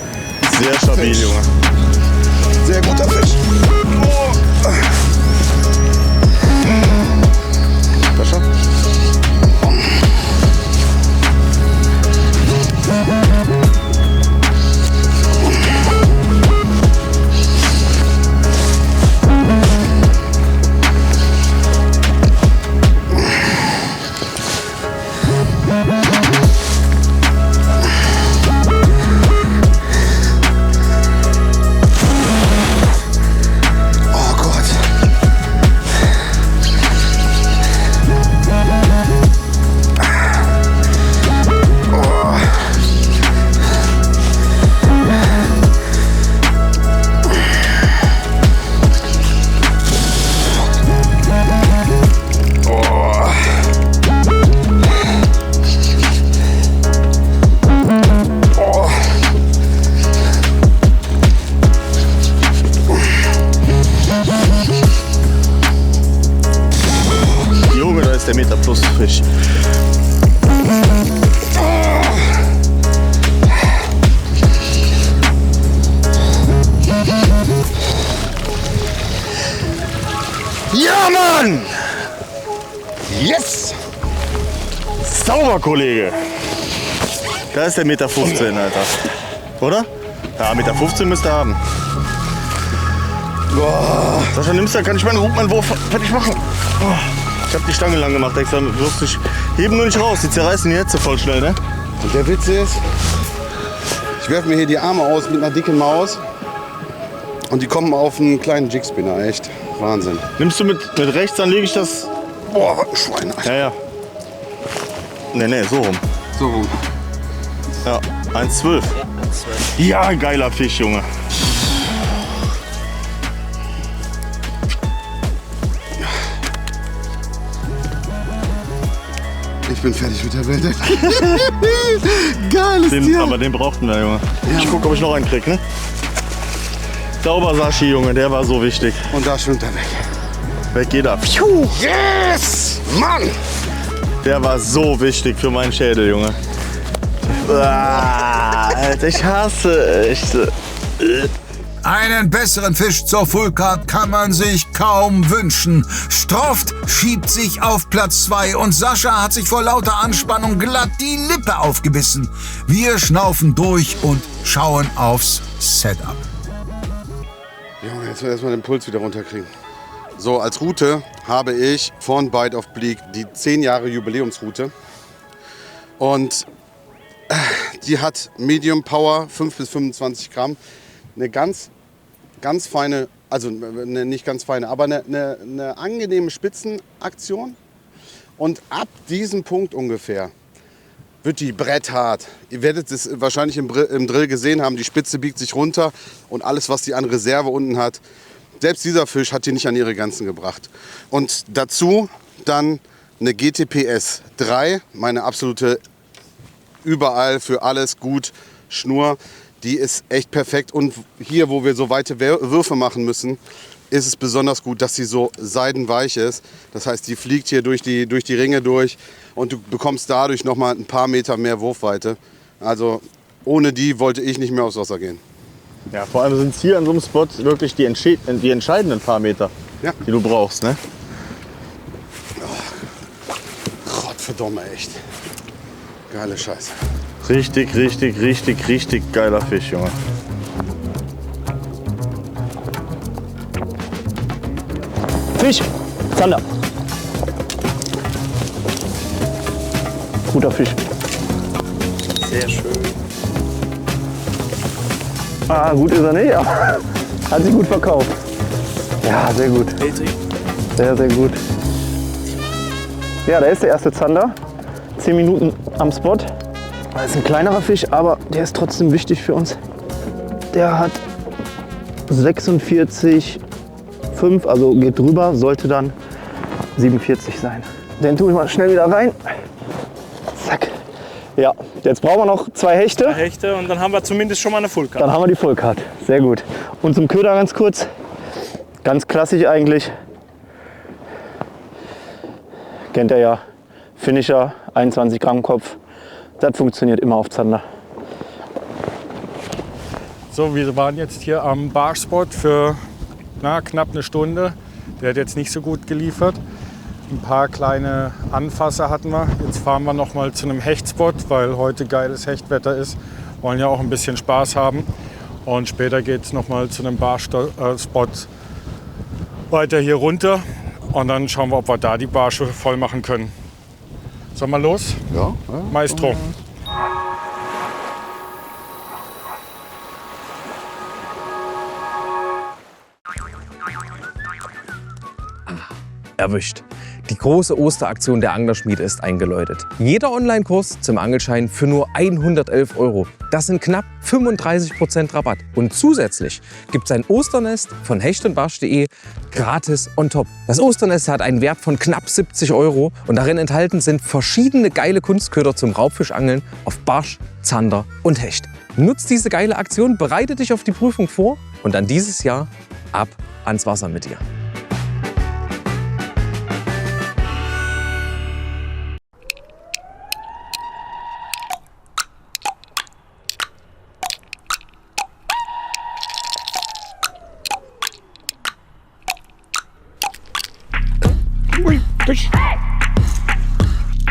Sehr stabil, Junge. Sehr guter Fisch. Besser? Der Meter plus Fisch. Ja, Mann! Yes! Sauber, Kollege! Da ist der Meter 15, Alter. Oder? Ja, Meter 15 müsste er haben. Boah. Sascha, nimmst du, kann ich meinen Wurf fertig machen? Oh. Ich hab die Stange lang gemacht, extra. Du wirst dich heben nur nicht raus, die zerreißen die Netze voll schnell, ne? Und der Witz ist, ich werfe mir hier die Arme aus mit einer dicken Maus und die kommen auf einen kleinen Jigspinner, echt Wahnsinn. Nimmst du mit rechts, dann lege ich das... Boah, Schwein, Alter. Ja, ja. Nee, so rum. So rum. Ja, 1,12. Ja, 1,12. Ja, geiler Fisch, Junge. bin fertig mit der Welt. Geiles Tier. Aber den brauchten wir, Junge. Ja. Ich gucke, ob ich noch einen krieg, ne? Der Obersashi, Junge, der war so wichtig. Und da schwimmt er weg. Weg geht er. Pfiuh. Yes! Mann! Der war so wichtig für meinen Schädel, Junge. Alter, ich hasse echt. Einen besseren Fisch zur Fullcard kann man sich kaum wünschen. Stroft schiebt sich auf Platz 2 und Sascha hat sich vor lauter Anspannung glatt die Lippe aufgebissen. Wir schnaufen durch und schauen aufs Setup. Junge, jetzt erstmal den Puls wieder runterkriegen. So, als Route habe ich von Bite of Bleak die 10 Jahre Jubiläumsroute. Und die hat Medium Power, 5 bis 25 Gramm. Eine ganz feine, also nicht ganz feine, aber eine angenehme Spitzenaktion. Und ab diesem Punkt ungefähr wird die bretthart. Ihr werdet es wahrscheinlich im Drill gesehen haben, die Spitze biegt sich runter und alles, was die an Reserve unten hat, selbst dieser Fisch hat die nicht an ihre Grenzen gebracht. Und dazu dann eine GTPS 3, meine absolute überall für alles gut Schnur. Die ist echt perfekt. Und hier, wo wir so weite Würfe machen müssen, ist es besonders gut, dass sie so seidenweich ist. Das heißt, die fliegt hier durch die Ringe durch und du bekommst dadurch noch mal ein paar Meter mehr Wurfweite. Also ohne die wollte ich nicht mehr aufs Wasser gehen. Ja, vor allem sind es hier an so einem Spot wirklich die entscheidenden paar Meter, die du brauchst, ne? Oh, Gottverdammt, echt. Geile Scheiße. Richtig geiler Fisch, Junge. Fisch, Zander. Guter Fisch. Sehr schön. Gut ist er nicht, aber hat sich gut verkauft. Ja, sehr gut. Sehr gut. Ja, da ist der erste Zander. 10 Minuten am Spot. Das ist ein kleinerer Fisch, aber der ist trotzdem wichtig für uns. Der hat 46,5, also geht drüber, sollte dann 47 sein. Den tue ich mal schnell wieder rein. Zack. Ja, jetzt brauchen wir noch 2 Hechte. 2 Hechte und dann haben wir zumindest schon mal eine Fullcard. Dann haben wir die Fullcard. Sehr gut. Und zum Köder ganz kurz. Ganz klassisch eigentlich. Kennt ihr ja. Finisher, 21 Gramm Kopf. Das funktioniert immer auf Zander. So, wir waren jetzt hier am Barspot für knapp eine Stunde. Der hat jetzt nicht so gut geliefert. Ein paar kleine Anfasser hatten wir. Jetzt fahren wir noch mal zu einem Hechtspot, weil heute geiles Hechtwetter ist. Wollen ja auch ein bisschen Spaß haben. Und später geht es noch mal zu einem Barspot weiter hier runter. Und dann schauen wir, ob wir da die Barsche voll machen können. Sollen wir los? Ja. Maestro. Erwischt. Die große Osteraktion der Anglerschmiede ist eingeläutet. Jeder Online-Kurs zum Angelschein für nur 111 €. Das sind knapp 35% Rabatt. Und zusätzlich gibt es ein Osternest von hechtundbarsch.de gratis on top. Das Osternest hat einen Wert von knapp 70 € und darin enthalten sind verschiedene geile Kunstköder zum Raubfischangeln auf Barsch, Zander und Hecht. Nutz diese geile Aktion, bereite dich auf die Prüfung vor und dann dieses Jahr ab ans Wasser mit dir. Fish.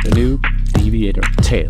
The new Deviator tail.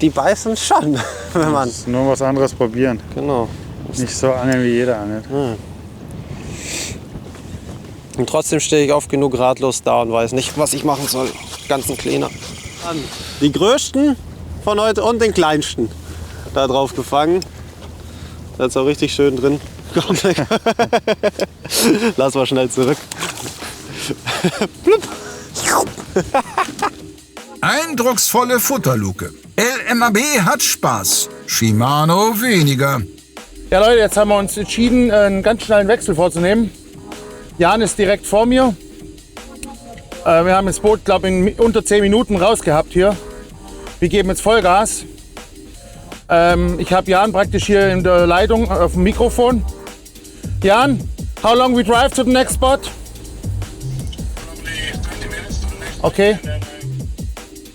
die beißen schon, wenn man... Nur was anderes probieren. Genau. Nicht so angeln, wie jeder angelt. Und trotzdem stehe ich oft genug ratlos da und weiß nicht, was ich machen soll. Ganz ein kleiner. Die größten von heute und den kleinsten da drauf gefangen. Da ist auch richtig schön drin. Komm weg. Lass mal schnell zurück. Eindrucksvolle Futterluke. LMAB hat Spaß, Shimano weniger. Ja Leute, jetzt haben wir uns entschieden, einen ganz schnellen Wechsel vorzunehmen. Jan ist direkt vor mir. Wir haben das Boot, glaube ich, in unter 10 Minuten rausgehabt hier. Wir geben jetzt Vollgas. Ich habe Jan praktisch hier in der Leitung auf dem Mikrofon. Jan, how long we drive to the next spot? Okay.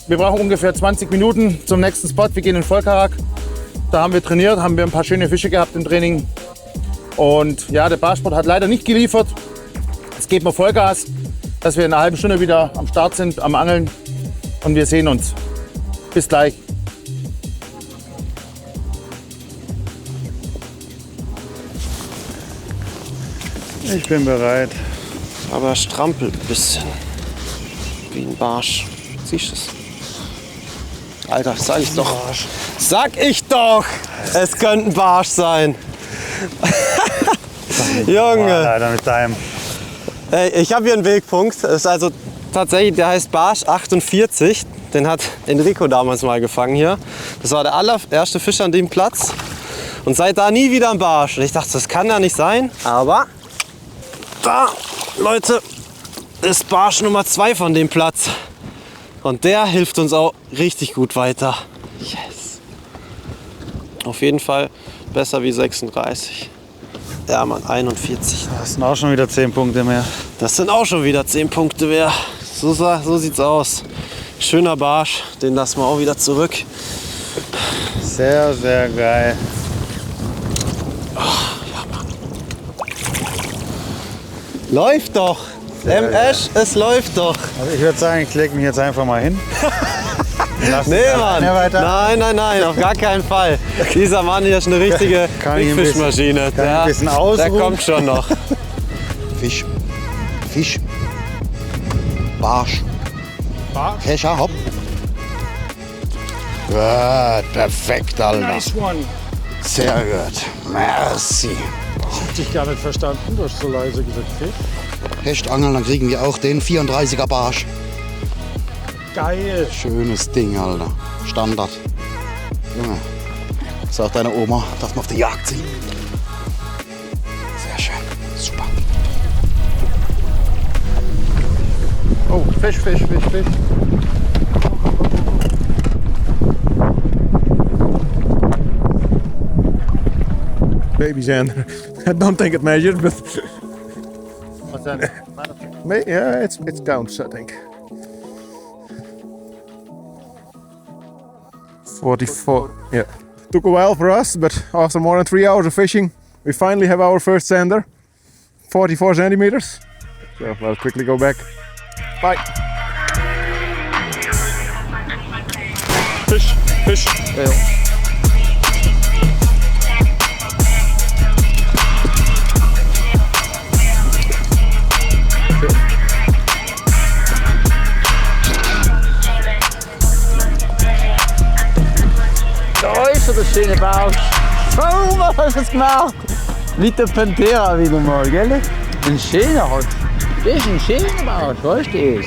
Wir brauchen ungefähr 20 Minuten zum nächsten Spot. Wir gehen in Volkerak. Da haben wir trainiert, haben wir ein paar schöne Fische gehabt im Training. Und ja, der Barschsport hat leider nicht geliefert. Jetzt geben wir Vollgas, dass wir in einer halben Stunde wieder am Start sind, am Angeln. Und wir sehen uns. Bis gleich. Ich bin bereit. Aber strampelt ein bisschen. Wie ein Barsch. Siehst du es? Alter, sag ich doch. Sag ich doch! Es könnte ein Barsch sein. Junge. Leider mit deinem. Ey, ich habe hier einen Wegpunkt. Das ist also tatsächlich, der heißt Barsch 48. Den hat Enrico damals mal gefangen hier. Das war der allererste Fisch an dem Platz. Und seit da nie wieder ein Barsch. Und ich dachte, das kann ja nicht sein. Aber da, Leute, ist Barsch Nummer 2 von dem Platz. Und der hilft uns auch richtig gut weiter. Yes. Auf jeden Fall besser wie 36. Ja, Mann, 41. Das sind auch schon wieder 10 Punkte mehr. Das sind auch schon wieder 10 Punkte mehr. So sieht's aus. Schöner Barsch, den lassen wir auch wieder zurück. Sehr, sehr geil. Oh, ja, Mann. Läuft doch. MS, es läuft doch. Also ich würde sagen, ich lege mich jetzt einfach mal hin. Nee, Mann. Nein, auf gar keinen Fall. Dieser Mann hier ist eine richtige Fischmaschine. Der kommt schon noch. Fisch. Barsch. Kescher, hopp. Gut, perfekt, Alter. Nice one. Sehr gut. Merci. Ich hab dich gar nicht verstanden, du hast so leise gesagt, Fisch. Hechtangeln, dann kriegen wir auch den 34er Barsch. Geil. Schönes Ding, Alter. Standard. Junge, sagt deine Oma, darf man auf die Jagd ziehen. Sehr schön. Super. Oh, Fisch. Baby Xander. I don't think it measured, but What's that? yeah, it's counts, I think. 44. Yeah. Took a while for us, but after more than 3 hours of fishing, we finally have our first Xander. 44 centimeters. So I'll quickly go back. Bye. Fisch. Ja. Da ist er, der schöne Barsch. Oh, was hast du das gemacht? Mit der Pantera wieder mal, gell? Ein schöner halt. Das ist ein schöner Barsch, weißt du das?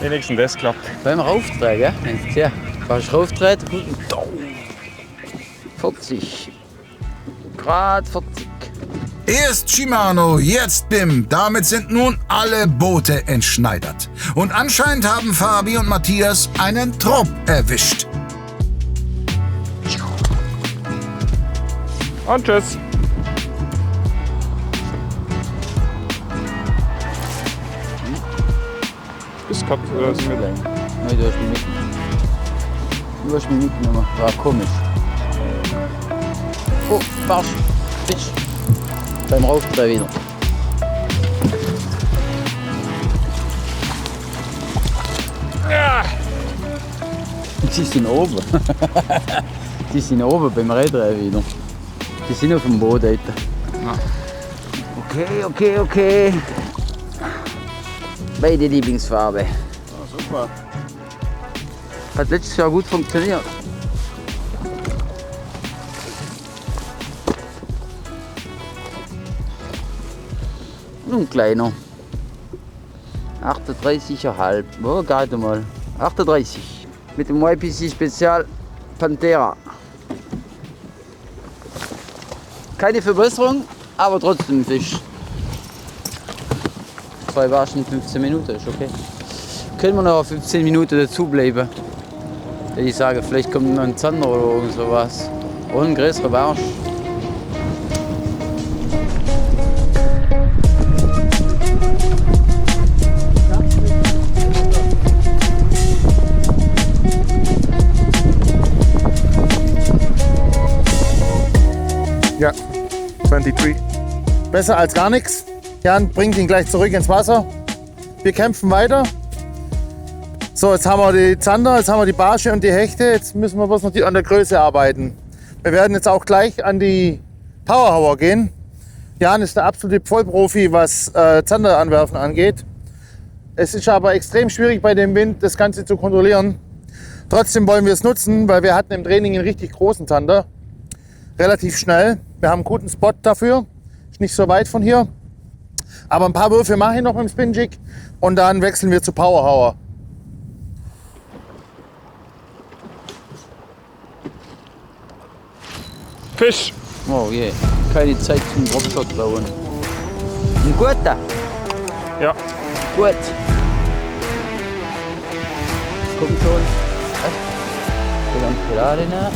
Wenigstens das klappt. Wollen wir raufdrehen, gell? Ja, kannst du rauftreten? Gut. 40. Grad 40. Erst Shimano, jetzt BIM. Damit sind nun alle Boote entschneidert. Und anscheinend haben Fabi und Matthias einen Trupp erwischt. Und tschüss. Ist gehabt oder ist mit? Nein, du hast mich mitgenommen. Du hast mich mitgenommen. War komisch. Oh, Barsch. Fisch. Beim Raufdrehen wieder. Die sind oben. Die sind oben beim Reddreh wieder. Die sind auf dem Boot dort. Okay. Beide Lieblingsfarbe. Ja, super. Hat letztes Jahr gut funktioniert. Ein kleiner. 38,5. Oh, geht mal. 38. Mit dem YPC Spezial Pantera. Keine Verbesserung, aber trotzdem ein Fisch. 2 Waschen, 15 Minuten, ist okay. Können wir noch 15 Minuten dazu bleiben? Ich sage, vielleicht kommt noch ein Zander oder irgend sowas. Und ein größerer Barsch. Ja, 23. Besser als gar nichts. Jan bringt ihn gleich zurück ins Wasser. Wir kämpfen weiter. So, jetzt haben wir die Zander, jetzt haben wir die Barsche und die Hechte. Jetzt müssen wir bloß noch an der Größe arbeiten. Wir werden jetzt auch gleich an die Powerhauer gehen. Jan ist der absolute Vollprofi, was Zander anwerfen angeht. Es ist aber extrem schwierig bei dem Wind, das Ganze zu kontrollieren. Trotzdem wollen wir es nutzen, weil wir hatten im Training einen richtig großen Zander. Relativ schnell. Wir haben einen guten Spot dafür. Ist nicht so weit von hier. Aber ein paar Würfe mache ich noch mit dem Spin Jig und dann wechseln wir zu Powerhauer. Fisch! Oh je, keine Zeit zum Dropshot bauen. Ein guter? Ja. Gut. Kommt schon. Ganz gerade nach.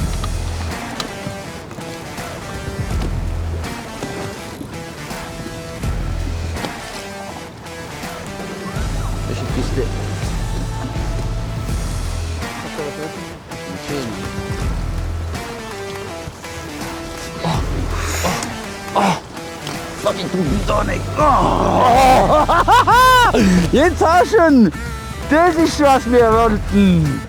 Welche Kiste? Fucking Tonic. Jetzt hast du ihn. Das ist, was wir wollten.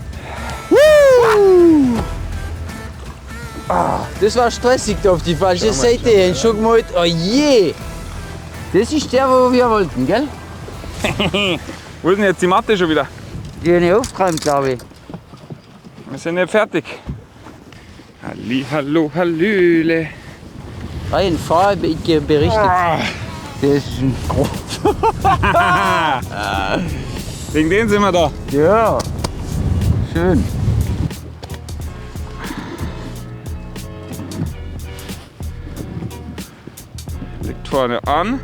Das war stressig da auf die falsche Seite hin. Schon gemeint, oh je. Das ist der, wo wir wollten, gell? Wo ist denn jetzt die Matte schon wieder? Die habe ich aufgeräumt, glaube ich. Wir sind nicht fertig. Halli, hallo, hallöle. Rein Farbe berichtet. Das ist ein Groß. Wegen denen sind wir da. Ja. Schön. Liegt vorne an.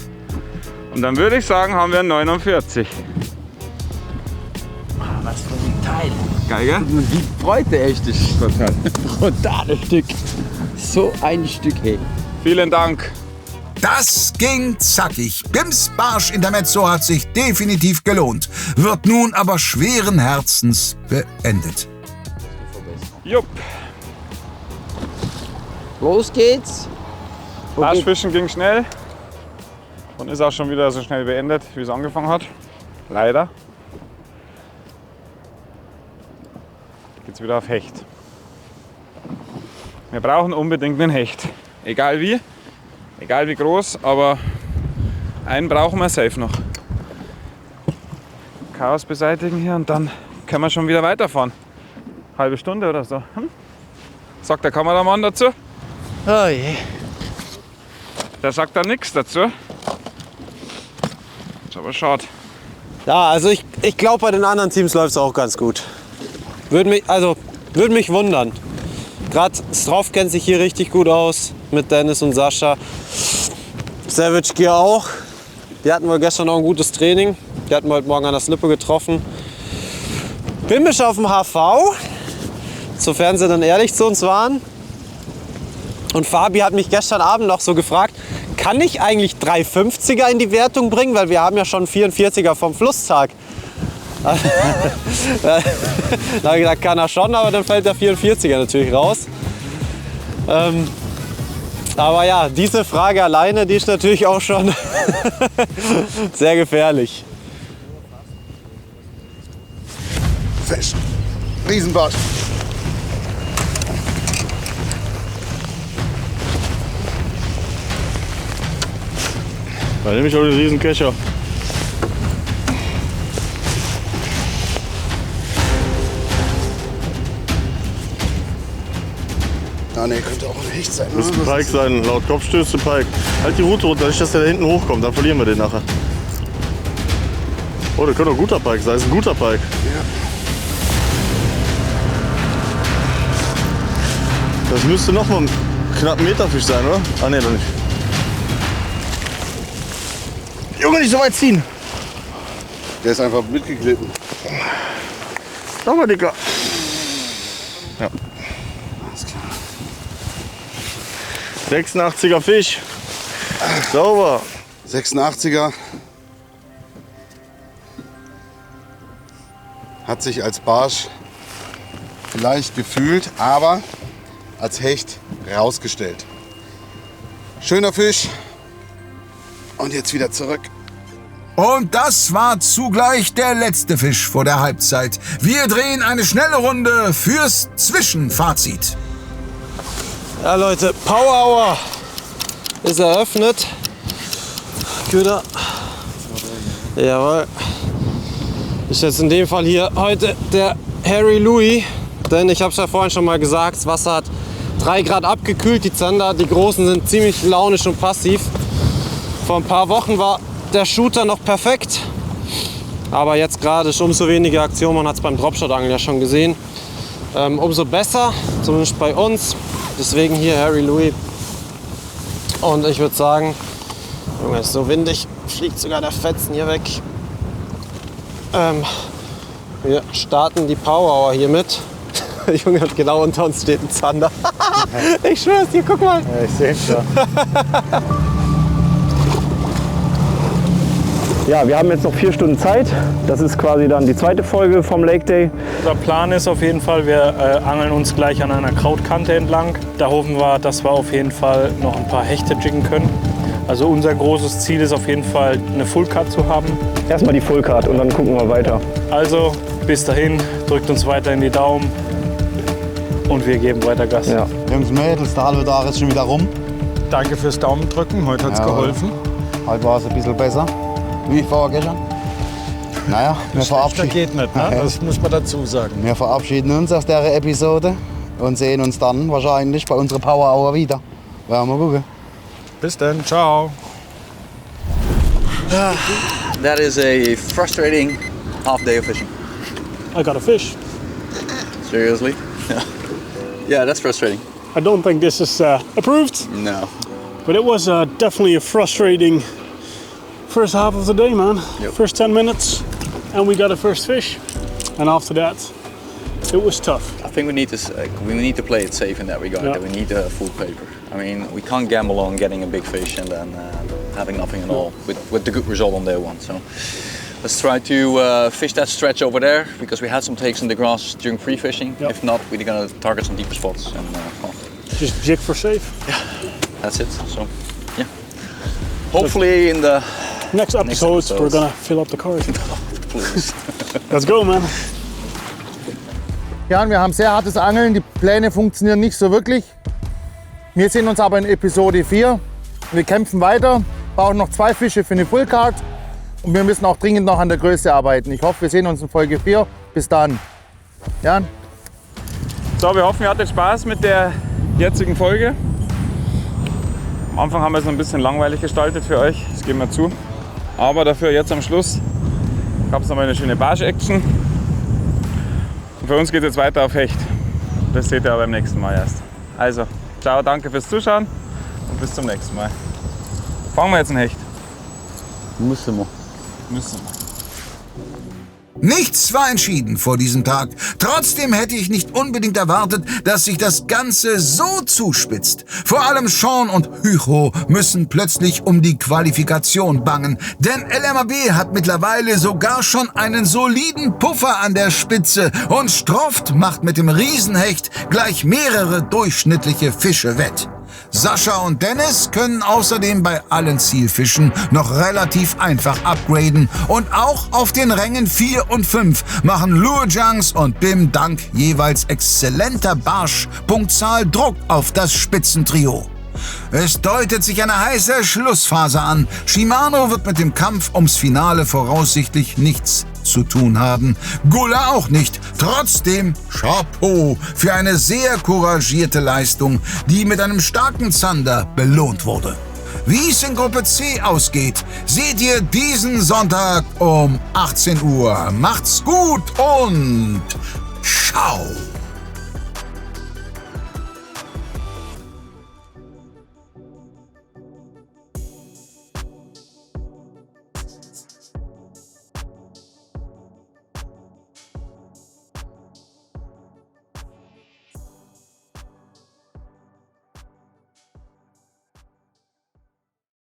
Und dann würde ich sagen, haben wir 49. Was für ein Teil. Geil, gell? Und die Freude echt ist. Total. Brutales Stück. So ein Stück, hey. Vielen Dank. Das ging zackig. Bims Barsch Intermezzo hat sich definitiv gelohnt, wird nun aber schweren Herzens beendet. Jupp. Los geht's. Barschfischen ging schnell und ist auch schon wieder so schnell beendet, wie es angefangen hat. Leider. Geht's wieder auf Hecht. Wir brauchen unbedingt einen Hecht. Egal wie groß, aber einen brauchen wir safe noch. Chaos beseitigen hier und dann können wir schon wieder weiterfahren. Halbe Stunde oder so. Sagt der Kameramann dazu? Oh je. Der sagt da nichts dazu. Ist aber schade. Ja, also ich glaube, bei den anderen Teams läuft es auch ganz gut. Würde mich wundern. Gerade Stroff kennt sich hier richtig gut aus mit Dennis und Sascha. Savage Gear auch. Die hatten wohl gestern noch ein gutes Training. Die hatten wir heute Morgen an der Slippe getroffen. Bimbisch auf dem HV, sofern sie dann ehrlich zu uns waren. Und Fabi hat mich gestern Abend noch so gefragt, kann ich eigentlich 350er in die Wertung bringen? Weil wir haben ja schon 44er vom Flusstag. Da habe ich gedacht, kann er schon, aber dann fällt der 44er natürlich raus. Aber ja, diese Frage alleine, die ist natürlich auch schon sehr gefährlich. Fisch. Riesenbarsch. Da nehme ich auch den Riesenkecher. Ah ne, könnte auch ein Hecht sein. Müsste ein Pike sein, laut Kopfstöße Pike. Halt die Route runter, nicht dass der da hinten hochkommt, dann verlieren wir den nachher. Oh, der könnte auch ein guter Pike sein, das ist ein guter Pike. Ja. Das müsste noch mal ein knapp Meterfisch sein, oder? Ah ne, doch nicht. Junge, nicht so weit ziehen. Der ist einfach mitgeglitten. Schau mal, Dicker. Ja. 86er Fisch. Sauber. 86er. Hat sich als Barsch vielleicht gefühlt, aber als Hecht rausgestellt. Schöner Fisch. Und jetzt wieder zurück. Und das war zugleich der letzte Fisch vor der Halbzeit. Wir drehen eine schnelle Runde fürs Zwischenfazit. Ja Leute, Power Hour ist eröffnet. Köder. Jawohl. Ist jetzt in dem Fall hier heute der Harry Louis. Denn ich habe es ja vorhin schon mal gesagt, das Wasser hat 3 Grad abgekühlt. Die Zander, die großen, sind ziemlich launisch und passiv. Vor ein paar Wochen war der Shooter noch perfekt. Aber jetzt gerade ist umso weniger Aktion. Man hat es beim Dropshot-Angeln ja schon gesehen. Umso besser, zumindest bei uns. Deswegen hier Harry Louis. Und ich würde sagen, Junge, ist so windig, fliegt sogar der Fetzen hier weg. Wir starten die Power Hour hier mit. Junge, und genau unter uns steht ein Zander. Ich schwör's dir, guck mal. Ja, ich sehe es schon. Ja, wir haben jetzt noch 4 Stunden Zeit. Das ist quasi dann die zweite Folge vom Lake Day. Unser Plan ist auf jeden Fall, wir angeln uns gleich an einer Krautkante entlang. Da hoffen wir, dass wir auf jeden Fall noch ein paar Hechte jiggen können. Also unser großes Ziel ist auf jeden Fall, eine Full Cut zu haben. Erstmal die Full Cut und dann gucken wir weiter. Also bis dahin, drückt uns weiter in die Daumen und wir geben weiter Gas. Ja. Jungs, Mädels, der halbe Tag ist schon wieder rum. Danke fürs Daumendrücken, heute hat es geholfen. Heute war es ein bisschen besser. Wie vorgestern. Naja, wir verabschieden. Geht nicht, ne? Das muss man dazu sagen. Wir verabschieden uns aus dieser Episode und sehen uns dann wahrscheinlich bei unserer Power Hour wieder. Werden wir gucken. Bis dann, ciao. That is a frustrating half day of fishing. I got a fish. Seriously? Yeah, that's frustrating. I don't think this is approved, No. but it was definitely a frustrating first half of the day, man. Yep. First 10 minutes, and we got a first fish. And after that, it was tough. I think we need to play it safe in that regard. Yeah. That we need full paper. I mean, we can't gamble on getting a big fish and then having nothing at all with the good result on day one. So let's try to fish that stretch over there because we had some takes in the grass during free fishing. Yep. If not, we're gonna target some deeper spots and Just jig for safe. that's it. So yeah, hopefully in the Next episodes, we're gonna fill up the cart. Please. Let's go, man. Ja, wir haben sehr hartes Angeln. Die Pläne funktionieren nicht so wirklich. Wir sehen uns aber in Episode 4. Wir kämpfen weiter, brauchen noch 2 Fische für eine Full Card. Und wir müssen auch dringend noch an der Größe arbeiten. Ich hoffe, wir sehen uns in Folge 4. Bis dann. Jan? So, wir hoffen, ihr hattet Spaß mit der jetzigen Folge. Am Anfang haben wir es noch ein bisschen langweilig gestaltet für euch, das geben wir zu. Aber dafür jetzt am Schluss gab es noch mal eine schöne Barsch-Action. Und für uns geht es jetzt weiter auf Hecht. Das seht ihr aber beim nächsten Mal erst. Also, ciao, danke fürs Zuschauen und bis zum nächsten Mal. Fangen wir jetzt einen Hecht. Müssen wir. Nichts war entschieden vor diesem Tag. Trotzdem hätte ich nicht unbedingt erwartet, dass sich das Ganze so zuspitzt. Vor allem Sean und Hugo müssen plötzlich um die Qualifikation bangen. Denn LMAB hat mittlerweile sogar schon einen soliden Puffer an der Spitze und Stroft macht mit dem Riesenhecht gleich mehrere durchschnittliche Fische wett. Sascha und Dennis können außerdem bei allen Zielfischen noch relativ einfach upgraden und auch auf den Rängen 4 und 5 machen Lure-Junks und Bim dank jeweils exzellenter Barsch-Punktzahl Druck auf das Spitzentrio. Es deutet sich eine heiße Schlussphase an. Shimano wird mit dem Kampf ums Finale voraussichtlich nichts zu tun haben. Gulla auch nicht. Trotzdem Chapeau für eine sehr couragierte Leistung, die mit einem starken Zander belohnt wurde. Wie es in Gruppe C ausgeht, seht ihr diesen Sonntag um 18 Uhr. Macht's gut und ciao!